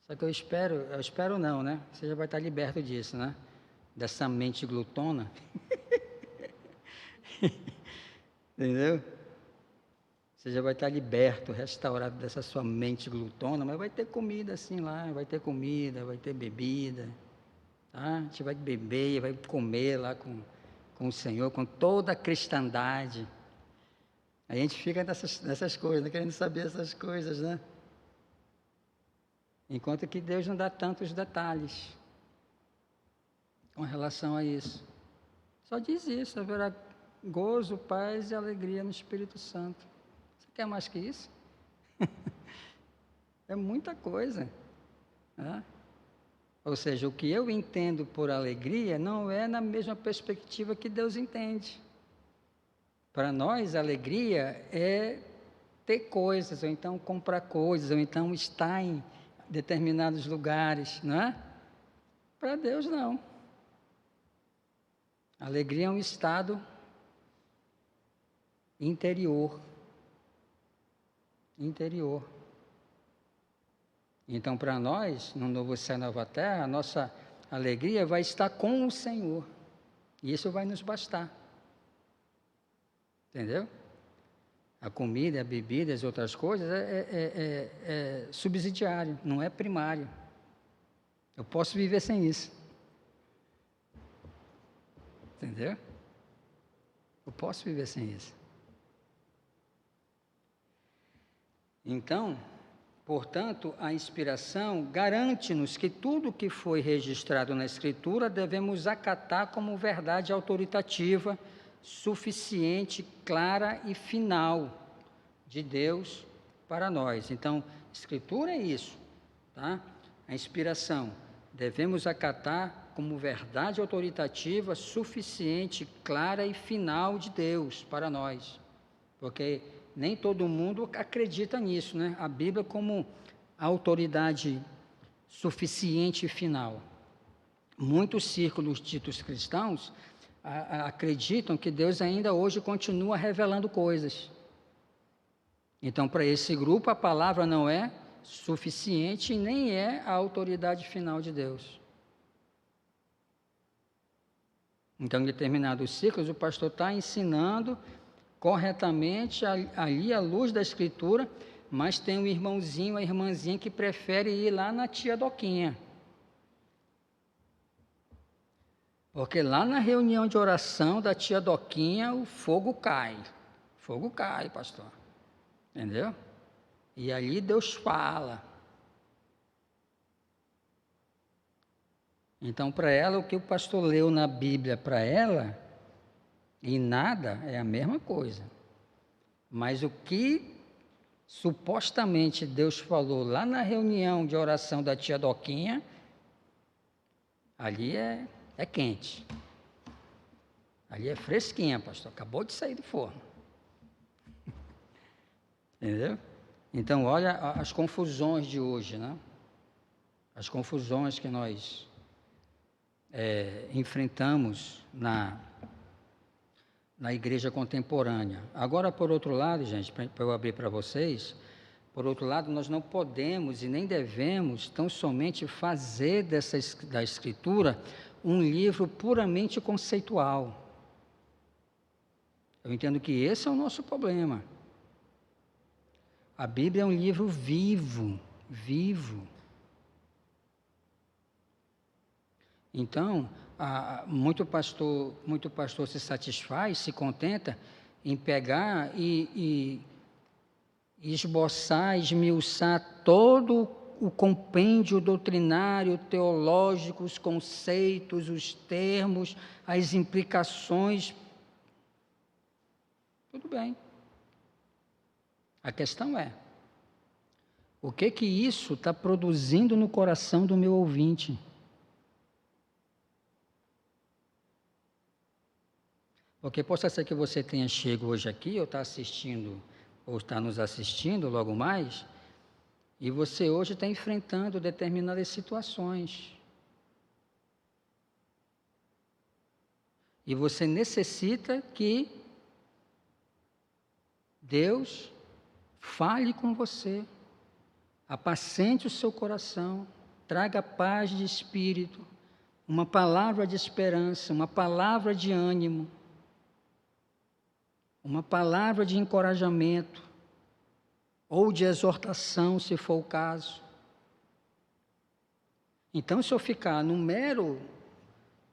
Só que eu espero não, né? Você já vai estar liberto disso, né? Dessa mente glutona. Entendeu? Você já vai estar liberto, restaurado dessa sua mente glutona, mas vai ter comida assim lá, vai ter comida, vai ter bebida, tá? A gente vai beber, vai comer lá com o Senhor, com toda a cristandade. A gente fica nessas coisas, né? Querendo saber essas coisas, né? Enquanto que Deus não dá tantos detalhes com relação a isso. Só diz isso, haverá gozo, paz e alegria no Espírito Santo. Você quer mais que isso? É muita coisa. Né? Ou seja, o que eu entendo por alegria não é na mesma perspectiva que Deus entende. Para nós, alegria é ter coisas, ou então comprar coisas, ou então estar em determinados lugares, não é? Para Deus, não. Alegria é um estado interior. Então, para nós, no novo céu e nova terra, a nossa alegria vai estar com o Senhor. E isso vai nos bastar. Entendeu? A comida, a bebida, as outras coisas é subsidiário, não é primário. Eu posso viver sem isso. Entendeu? Eu posso viver sem isso. Então, portanto, a inspiração garante-nos que tudo que foi registrado na Escritura devemos acatar como verdade autoritativa, suficiente, clara e final de Deus para nós. Então, Escritura é isso, tá? A inspiração devemos acatar como verdade autoritativa, suficiente, clara e final de Deus para nós, porque nem todo mundo acredita nisso, né? A Bíblia como autoridade suficiente e final. Muitos círculos ditos cristãos acreditam que Deus ainda hoje continua revelando coisas. Então, para esse grupo, a palavra não é suficiente e nem é a autoridade final de Deus. Então, em determinados círculos, o pastor está ensinando corretamente ali à luz da Escritura, mas tem um irmãozinho, a irmãzinha que prefere ir lá na tia Doquinha. Porque lá na reunião de oração da tia Doquinha, o fogo cai. Fogo cai, pastor. Entendeu? E ali Deus fala. Então, para ela, o que o pastor leu na Bíblia para ela, e nada, é a mesma coisa. Mas o que supostamente Deus falou lá na reunião de oração da tia Doquinha, ali é quente. Ali é fresquinha, pastor. Acabou de sair do forno. Entendeu? Então, olha as confusões de hoje, né? As confusões que nós enfrentamos na igreja contemporânea. Agora, por outro lado, gente, para eu abrir para vocês, por outro lado, nós não podemos e nem devemos tão somente fazer da Escritura um livro puramente conceitual. Eu entendo que esse é o nosso problema. A Bíblia é um livro vivo. Então, muito pastor se satisfaz, se contenta em pegar e esboçar, esmiuçar todo o compêndio doutrinário, teológico, os conceitos, os termos, as implicações. Tudo bem. A questão é, o que isso está produzindo no coração do meu ouvinte? Porque possa ser que você tenha chego hoje aqui, ou está assistindo, ou está nos assistindo logo mais, e você hoje está enfrentando determinadas situações. E você necessita que Deus fale com você, apacente o seu coração, traga paz de espírito, uma palavra de esperança, uma palavra de ânimo, uma palavra de encorajamento ou de exortação, se for o caso. Então, se eu ficar num mero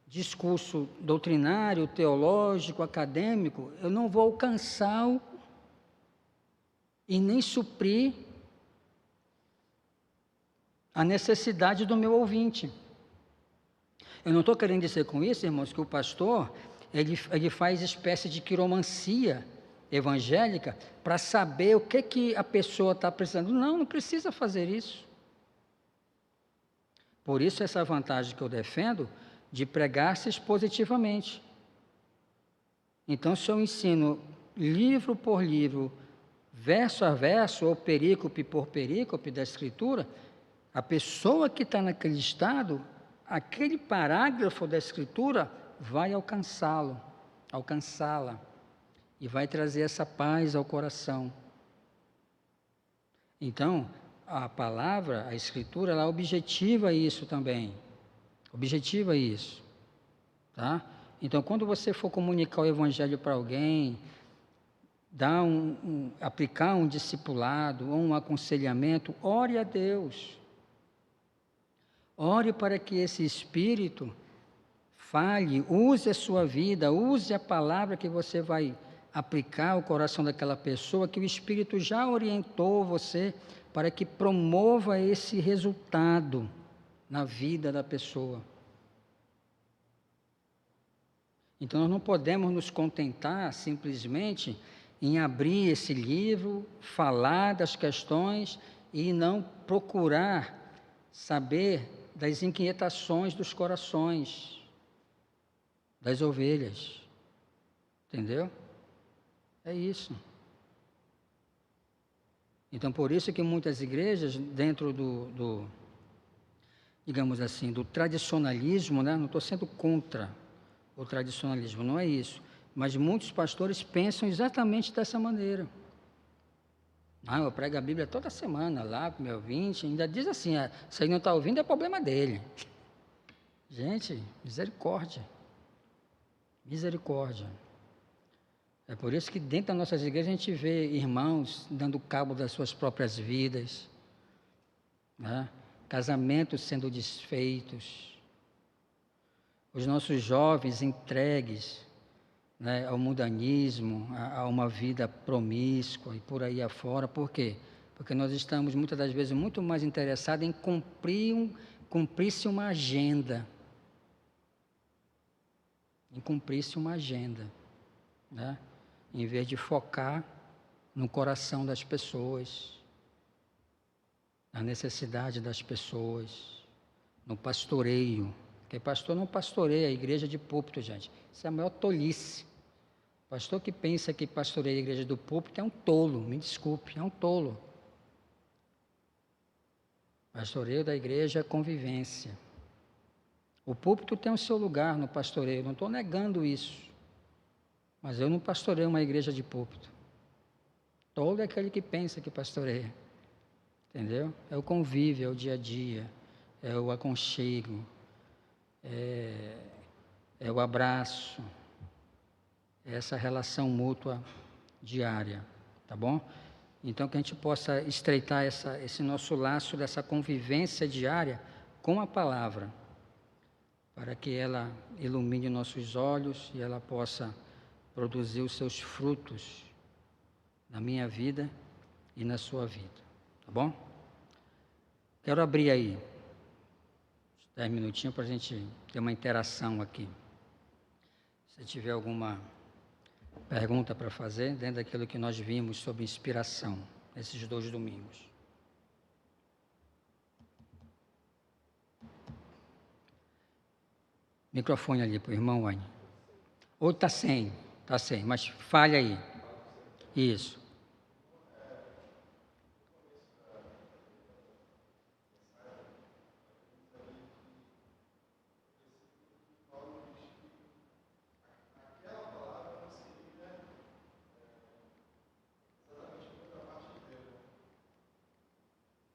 discurso doutrinário, teológico, acadêmico, eu não vou alcançar e nem suprir a necessidade do meu ouvinte. Eu não estou querendo dizer com isso, irmãos, que o pastor ele faz espécie de quiromancia evangélica para saber o que a pessoa está precisando. Não precisa fazer isso. Por isso essa vantagem que eu defendo de pregar-se expositivamente. Então, se eu ensino livro por livro, verso a verso, ou perícope por perícope da Escritura, a pessoa que está naquele estado, aquele parágrafo da Escritura vai alcançá-la, e vai trazer essa paz ao coração. Então, a palavra, a Escritura, ela objetiva isso também. Objetiva isso. Tá? Então, quando você for comunicar o Evangelho para alguém, aplicar um discipulado ou um aconselhamento, ore a Deus. Ore para que esse Espírito fale, use a sua vida, use a palavra que você vai aplicar ao coração daquela pessoa, que o Espírito já orientou você para que promova esse resultado na vida da pessoa. Então, nós não podemos nos contentar simplesmente em abrir esse livro, falar das questões e não procurar saber das inquietações dos corações das ovelhas. Entendeu? É isso. Então, por isso que muitas igrejas, dentro digamos assim, do tradicionalismo, né? Não estou sendo contra o tradicionalismo, não é isso. Mas muitos pastores pensam exatamente dessa maneira. Eu prego a Bíblia toda semana lá para o meu ouvinte, ainda diz assim, se ele não está ouvindo é problema dele. Gente, misericórdia. Misericórdia. É por isso que dentro das nossas igrejas a gente vê irmãos dando cabo das suas próprias vidas, né? Casamentos sendo desfeitos, os nossos jovens entregues, né, ao mundanismo, a uma vida promíscua e por aí afora. Por quê? Porque nós estamos muitas das vezes muito mais interessados em cumprir-se uma agenda. Em cumprir-se uma agenda, né? Em vez de focar no coração das pessoas, na necessidade das pessoas, no pastoreio. Porque pastor não pastoreia a igreja de púlpito, gente. Isso é a maior tolice. Pastor que pensa que pastoreia a igreja do púlpito é um tolo, me desculpe, é um tolo. Pastoreio da igreja é convivência. O púlpito tem o seu lugar no pastoreio, não estou negando isso. Mas eu não pastoreio uma igreja de púlpito. Todo é aquele que pensa que pastoreia. Entendeu? É o convívio, é o dia a dia, é o aconchego, é o abraço, é essa relação mútua diária, tá bom? Então, que a gente possa estreitar esse nosso laço dessa convivência diária com a palavra, para que ela ilumine nossos olhos e ela possa produzir os seus frutos na minha vida e na sua vida, tá bom? Quero abrir aí 10 minutinhos para a gente ter uma interação aqui. Se tiver alguma pergunta para fazer, dentro daquilo que nós vimos sobre inspiração, nesses 2 domingos. Microfone ali para o irmão Wayne. Ou está sem, mas fale aí. Isso.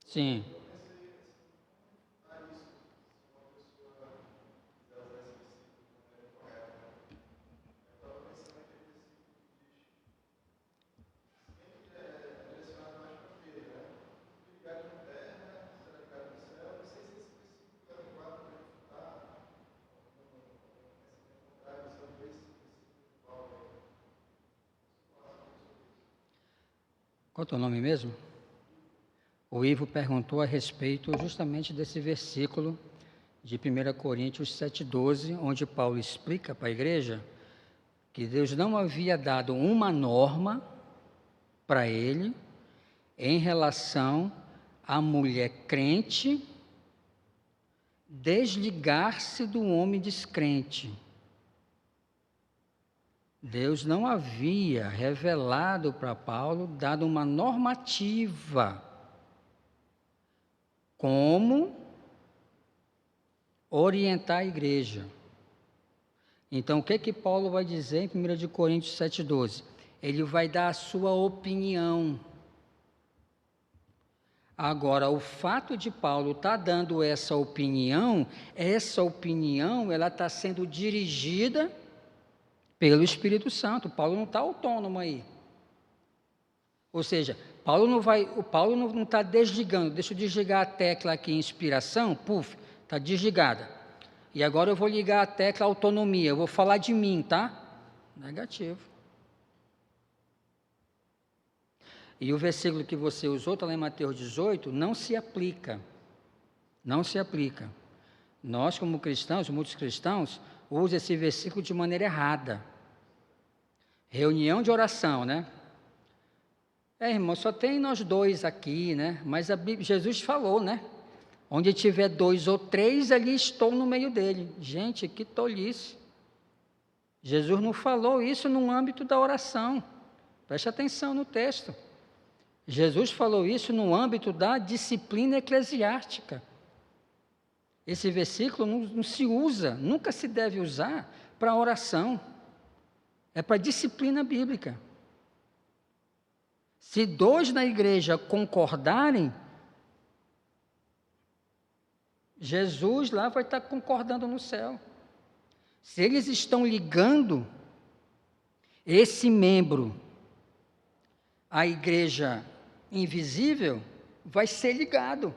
Sim. Qual é o teu nome mesmo? O Ivo perguntou a respeito justamente desse versículo de 1 Coríntios 7,12, onde Paulo explica para a igreja que Deus não havia dado uma norma para ele em relação à mulher crente desligar-se do homem descrente. Deus não havia revelado para Paulo, dado uma normativa como orientar a igreja. Então, o que Paulo vai dizer em 1 Coríntios 7,12? Ele vai dar a sua opinião. Agora, o fato de Paulo estar dando essa opinião ela está sendo dirigida pelo Espírito Santo. Paulo não está autônomo aí. Ou seja, Paulo não está desligando. Deixa eu desligar a tecla aqui, inspiração, está desligada. E agora eu vou ligar a tecla autonomia, eu vou falar de mim, tá? Negativo. E o versículo que você usou, está lá em Mateus 18, não se aplica. Não se aplica. Nós, como cristãos, muitos cristãos, usam esse versículo de maneira errada. Reunião de oração, né? Irmão, só tem nós dois aqui, né? Mas Jesus falou, né? Onde tiver 2 ou 3, ali estou no meio dele. Gente, que tolice. Jesus não falou isso no âmbito da oração. Preste atenção no texto. Jesus falou isso no âmbito da disciplina eclesiástica. Esse versículo não se usa, nunca se deve usar para oração. É para disciplina bíblica. Se 2 na igreja concordarem, Jesus lá vai estar concordando no céu. Se eles estão ligando esse membro à igreja invisível, vai ser ligado.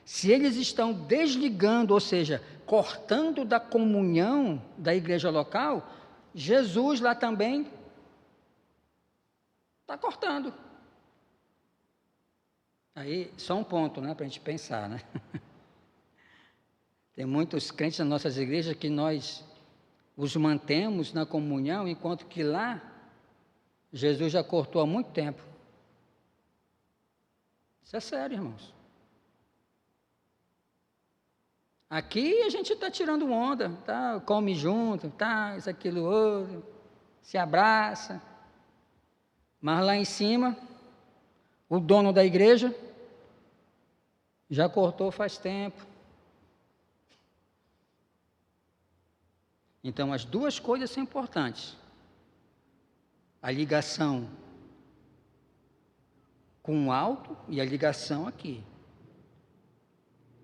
Se eles estão desligando, ou seja, cortando da comunhão da igreja local, Jesus lá também está cortando. Aí, só um ponto, né, para a gente pensar, né? Tem muitos crentes nas nossas igrejas que nós os mantemos na comunhão, enquanto que lá, Jesus já cortou há muito tempo. Isso é sério, irmãos. Aqui a gente está tirando onda, tá? Come junto, tá? Isso, aquilo, outro, se abraça. Mas lá em cima, o dono da igreja já cortou faz tempo. Então, as duas coisas são importantes. A ligação com o alto e a ligação aqui.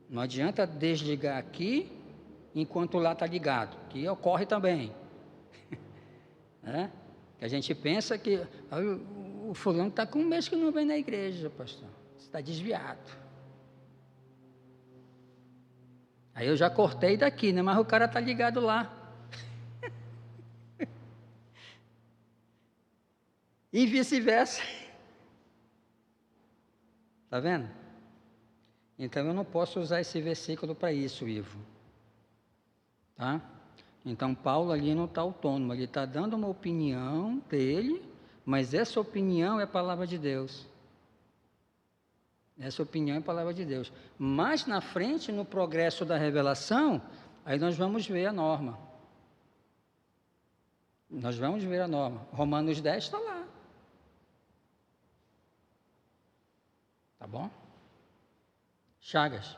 Não adianta desligar aqui enquanto lá está ligado, que ocorre também. Que a gente pensa que o fulano está com um mês que não vem na igreja, pastor. Você está desviado. Aí eu já cortei daqui, né? Mas o cara está ligado lá. E vice-versa. Está vendo? Então eu não posso usar esse versículo para isso, Ivo. Tá? Então Paulo ali não está autônomo, ele está dando uma opinião dele, mas essa opinião é a palavra de Deus. Essa opinião é a palavra de Deus. Mais na frente, no progresso da revelação, aí nós vamos ver a norma. Nós vamos ver a norma. Romanos 10 está lá. Tá bom? Chagas.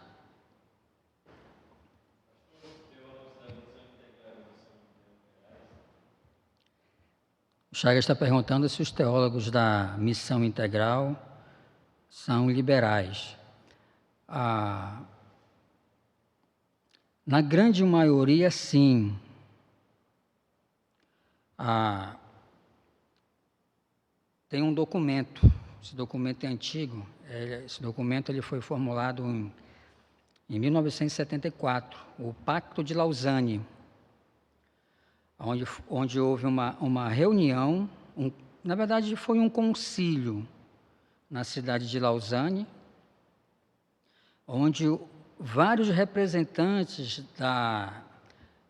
O Chagas está perguntando se os teólogos da missão integral são liberais. Na grande maioria, sim. Tem um documento, esse documento é antigo, esse documento ele foi formulado em 1974, o Pacto de Lausanne, onde houve uma reunião, na verdade foi um concílio na cidade de Lausanne, onde vários representantes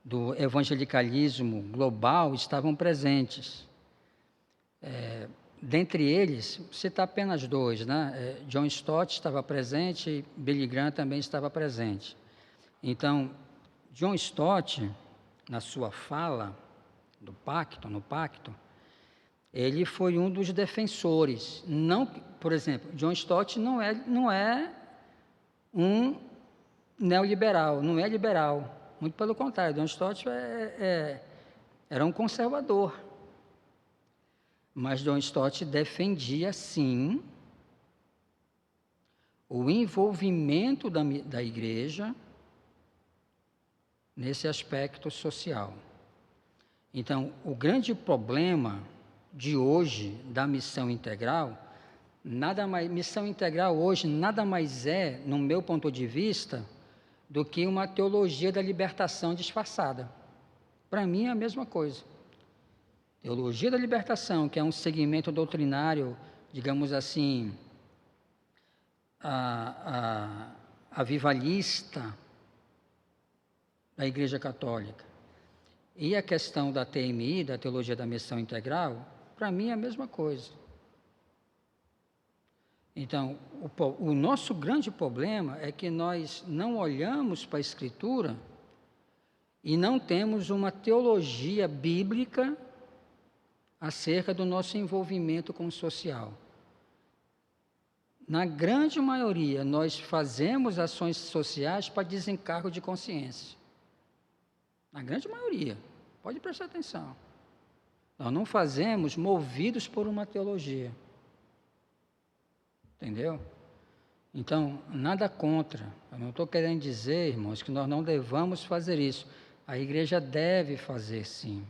do evangelicalismo global estavam presentes. Dentre eles, vou citar apenas 2, né? John Stott estava presente e Billy Graham também estava presente. Então, John Stott, na sua fala no pacto, ele foi um dos defensores. Não, por exemplo, John Stott não é um neoliberal, não é liberal. Muito pelo contrário, John Stott era um conservador. Mas John Stott defendia, sim, o envolvimento da igreja nesse aspecto social. Então, o grande problema de hoje da missão integral, missão integral hoje nada mais é, no meu ponto de vista, do que uma teologia da libertação disfarçada. Para mim é a mesma coisa. Teologia da libertação, que é um segmento doutrinário, digamos assim, avivalista da Igreja Católica, e a questão da TMI, da Teologia da Missão Integral, para mim é a mesma coisa. Então, o nosso grande problema é que nós não olhamos para a Escritura e não temos uma teologia bíblica acerca do nosso envolvimento com o social. Na grande maioria, nós fazemos ações sociais para desencargo de consciência. Na grande maioria, pode prestar atenção. Nós não fazemos movidos por uma teologia. Entendeu? Então, nada contra. Eu não estou querendo dizer, irmãos, que nós não devamos fazer isso. A igreja deve fazer, sim.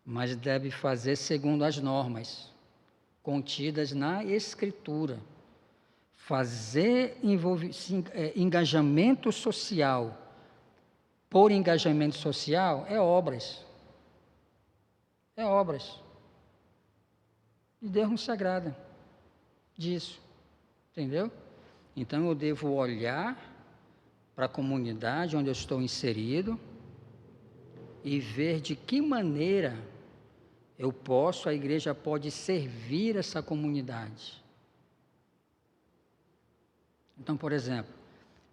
Mas deve fazer segundo as normas contidas na Escritura. Fazer engajamento social por engajamento social é obras. É obras. E Deus não se agrada disso, entendeu? Então eu devo olhar para a comunidade onde eu estou inserido e ver de que maneira a igreja pode servir essa comunidade. Então, por exemplo,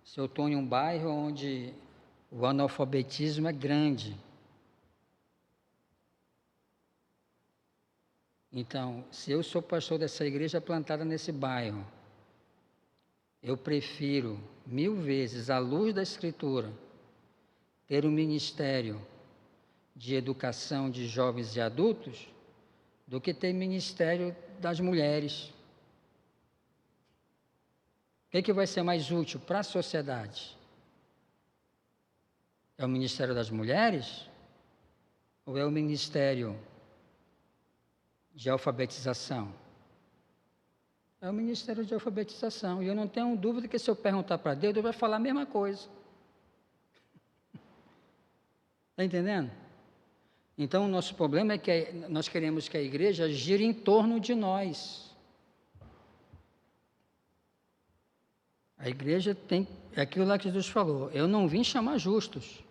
se eu estou em um bairro onde o analfabetismo é grande, então, se eu sou pastor dessa igreja plantada nesse bairro, eu prefiro 1000 vezes, à luz da Escritura, ter um ministério de educação de jovens e adultos, do que ter ministério das mulheres. O que vai ser mais útil para a sociedade? É o ministério das mulheres? Ou é o ministério de alfabetização? É o ministério de alfabetização. E eu não tenho dúvida que se eu perguntar para Deus, Deus vai falar a mesma coisa. Está entendendo? Então, o nosso problema é que nós queremos que a igreja gire em torno de nós. A igreja é aquilo lá que Jesus falou, eu não vim chamar justos,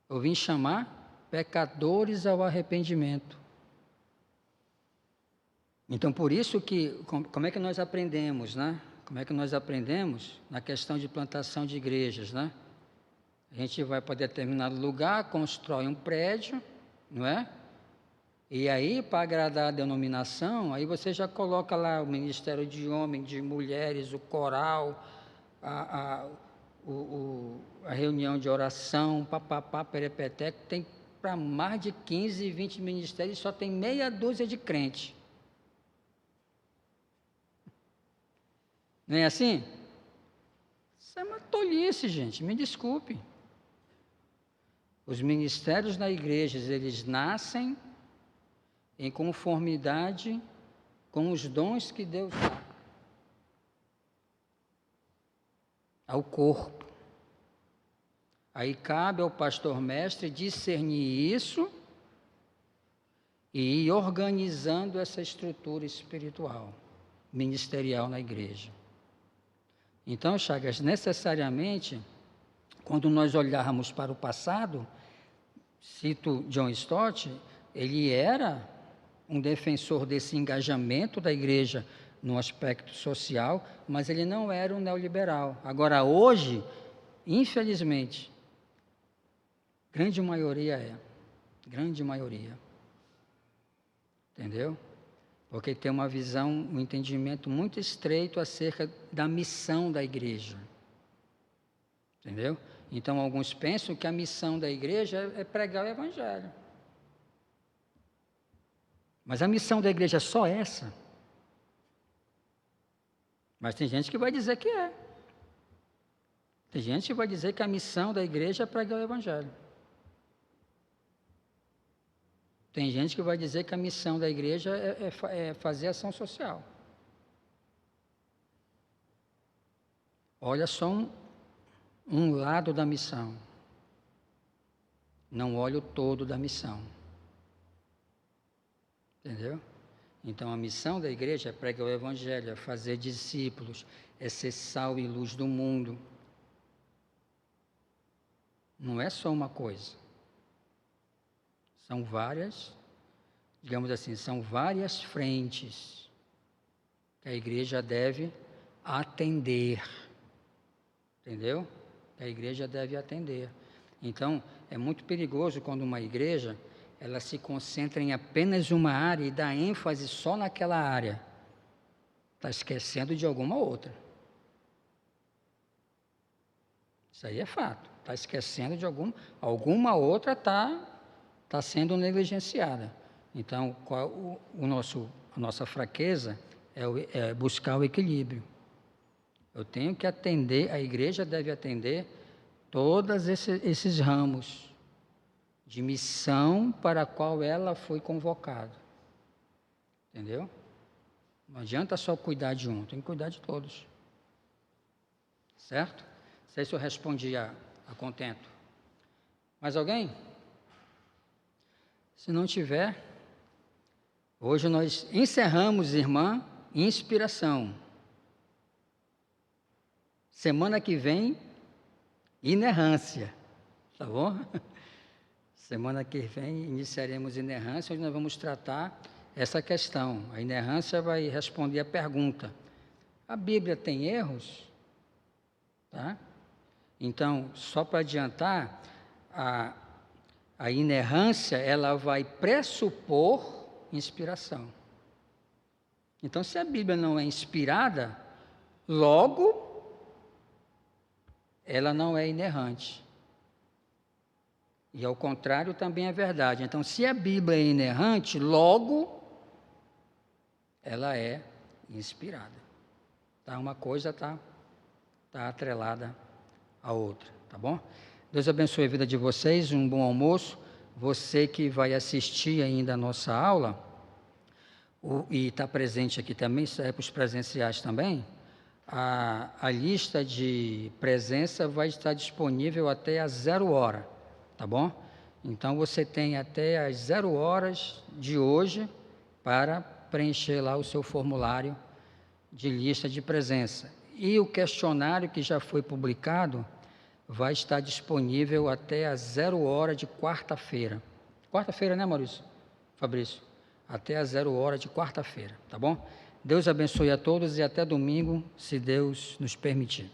eu vim chamar pecadores ao arrependimento. Então, por isso que, como é que nós aprendemos, né? Como é que nós aprendemos na questão de plantação de igrejas, né? A gente vai para determinado lugar, constrói um prédio, não é? E aí, para agradar a denominação, aí você já coloca lá o ministério de homens, de mulheres, o coral, a reunião de oração, papapá, perepeteco, tem para mais de 15, 20 ministérios, só tem meia dúzia de crente. Não é assim? Isso é uma tolice, gente, me desculpe. Os ministérios na igreja, eles nascem em conformidade com os dons que Deus dá ao corpo. Aí cabe ao pastor mestre discernir isso e ir organizando essa estrutura espiritual, ministerial na igreja. Então, Chagas, necessariamente, quando nós olharmos para o passado, cito John Stott, ele era um defensor desse engajamento da igreja no aspecto social, mas ele não era um neoliberal. Agora, hoje, infelizmente, grande maioria. Entendeu? Porque tem uma visão, um entendimento muito estreito acerca da missão da igreja. Entendeu? Então, alguns pensam que a missão da igreja é pregar o evangelho. Mas a missão da igreja é só essa? Mas tem gente que vai dizer que é. Tem gente que vai dizer que a missão da igreja é pregar o evangelho. Tem gente que vai dizer que a missão da igreja é fazer ação social. Olha só um lado da missão. Não olha o todo da missão. Entendeu? Então, a missão da igreja é pregar o evangelho, é fazer discípulos, é ser sal e luz do mundo. Não é só uma coisa. São várias, digamos assim, são várias frentes que a igreja deve atender. Entendeu? Que a igreja deve atender. Então, é muito perigoso quando uma igreja ela se concentra em apenas uma área e dá ênfase só naquela área. Está esquecendo de alguma outra. Isso aí é fato. Está esquecendo de alguma outra está sendo negligenciada. Então, a nossa fraqueza é buscar o equilíbrio. Eu tenho que atender, a igreja deve atender todos esses ramos de missão para a qual ela foi convocada. Entendeu? Não adianta só cuidar de um, tem que cuidar de todos. Certo? Não sei se eu respondi a contento. Mais alguém? Se não tiver, hoje nós encerramos, irmã, inspiração. Semana que vem, inerrância. Tá bom? Semana que vem iniciaremos inerrância, onde nós vamos tratar essa questão. A inerrância vai responder a pergunta: a Bíblia tem erros? Tá? Então, só para adiantar, a inerrância ela vai pressupor inspiração. Então, se a Bíblia não é inspirada, logo ela não é inerrante. E ao contrário também é verdade. Então, se a Bíblia é inerrante, logo ela é inspirada. Tá? Uma coisa está atrelada à outra, tá bom? Deus abençoe a vida de vocês, um bom almoço. Você que vai assistir ainda a nossa aula, e está presente aqui também, isso é para os presenciais também, a lista de presença vai estar disponível até às 0h, tá bom? Então, você tem até às 0h de hoje para preencher lá o seu formulário de lista de presença. E o questionário que já foi publicado vai estar disponível até às 0h de quarta-feira. Quarta-feira, né, Fabrício? Até às 0h de quarta-feira, tá bom? Deus abençoe a todos e até domingo, se Deus nos permitir.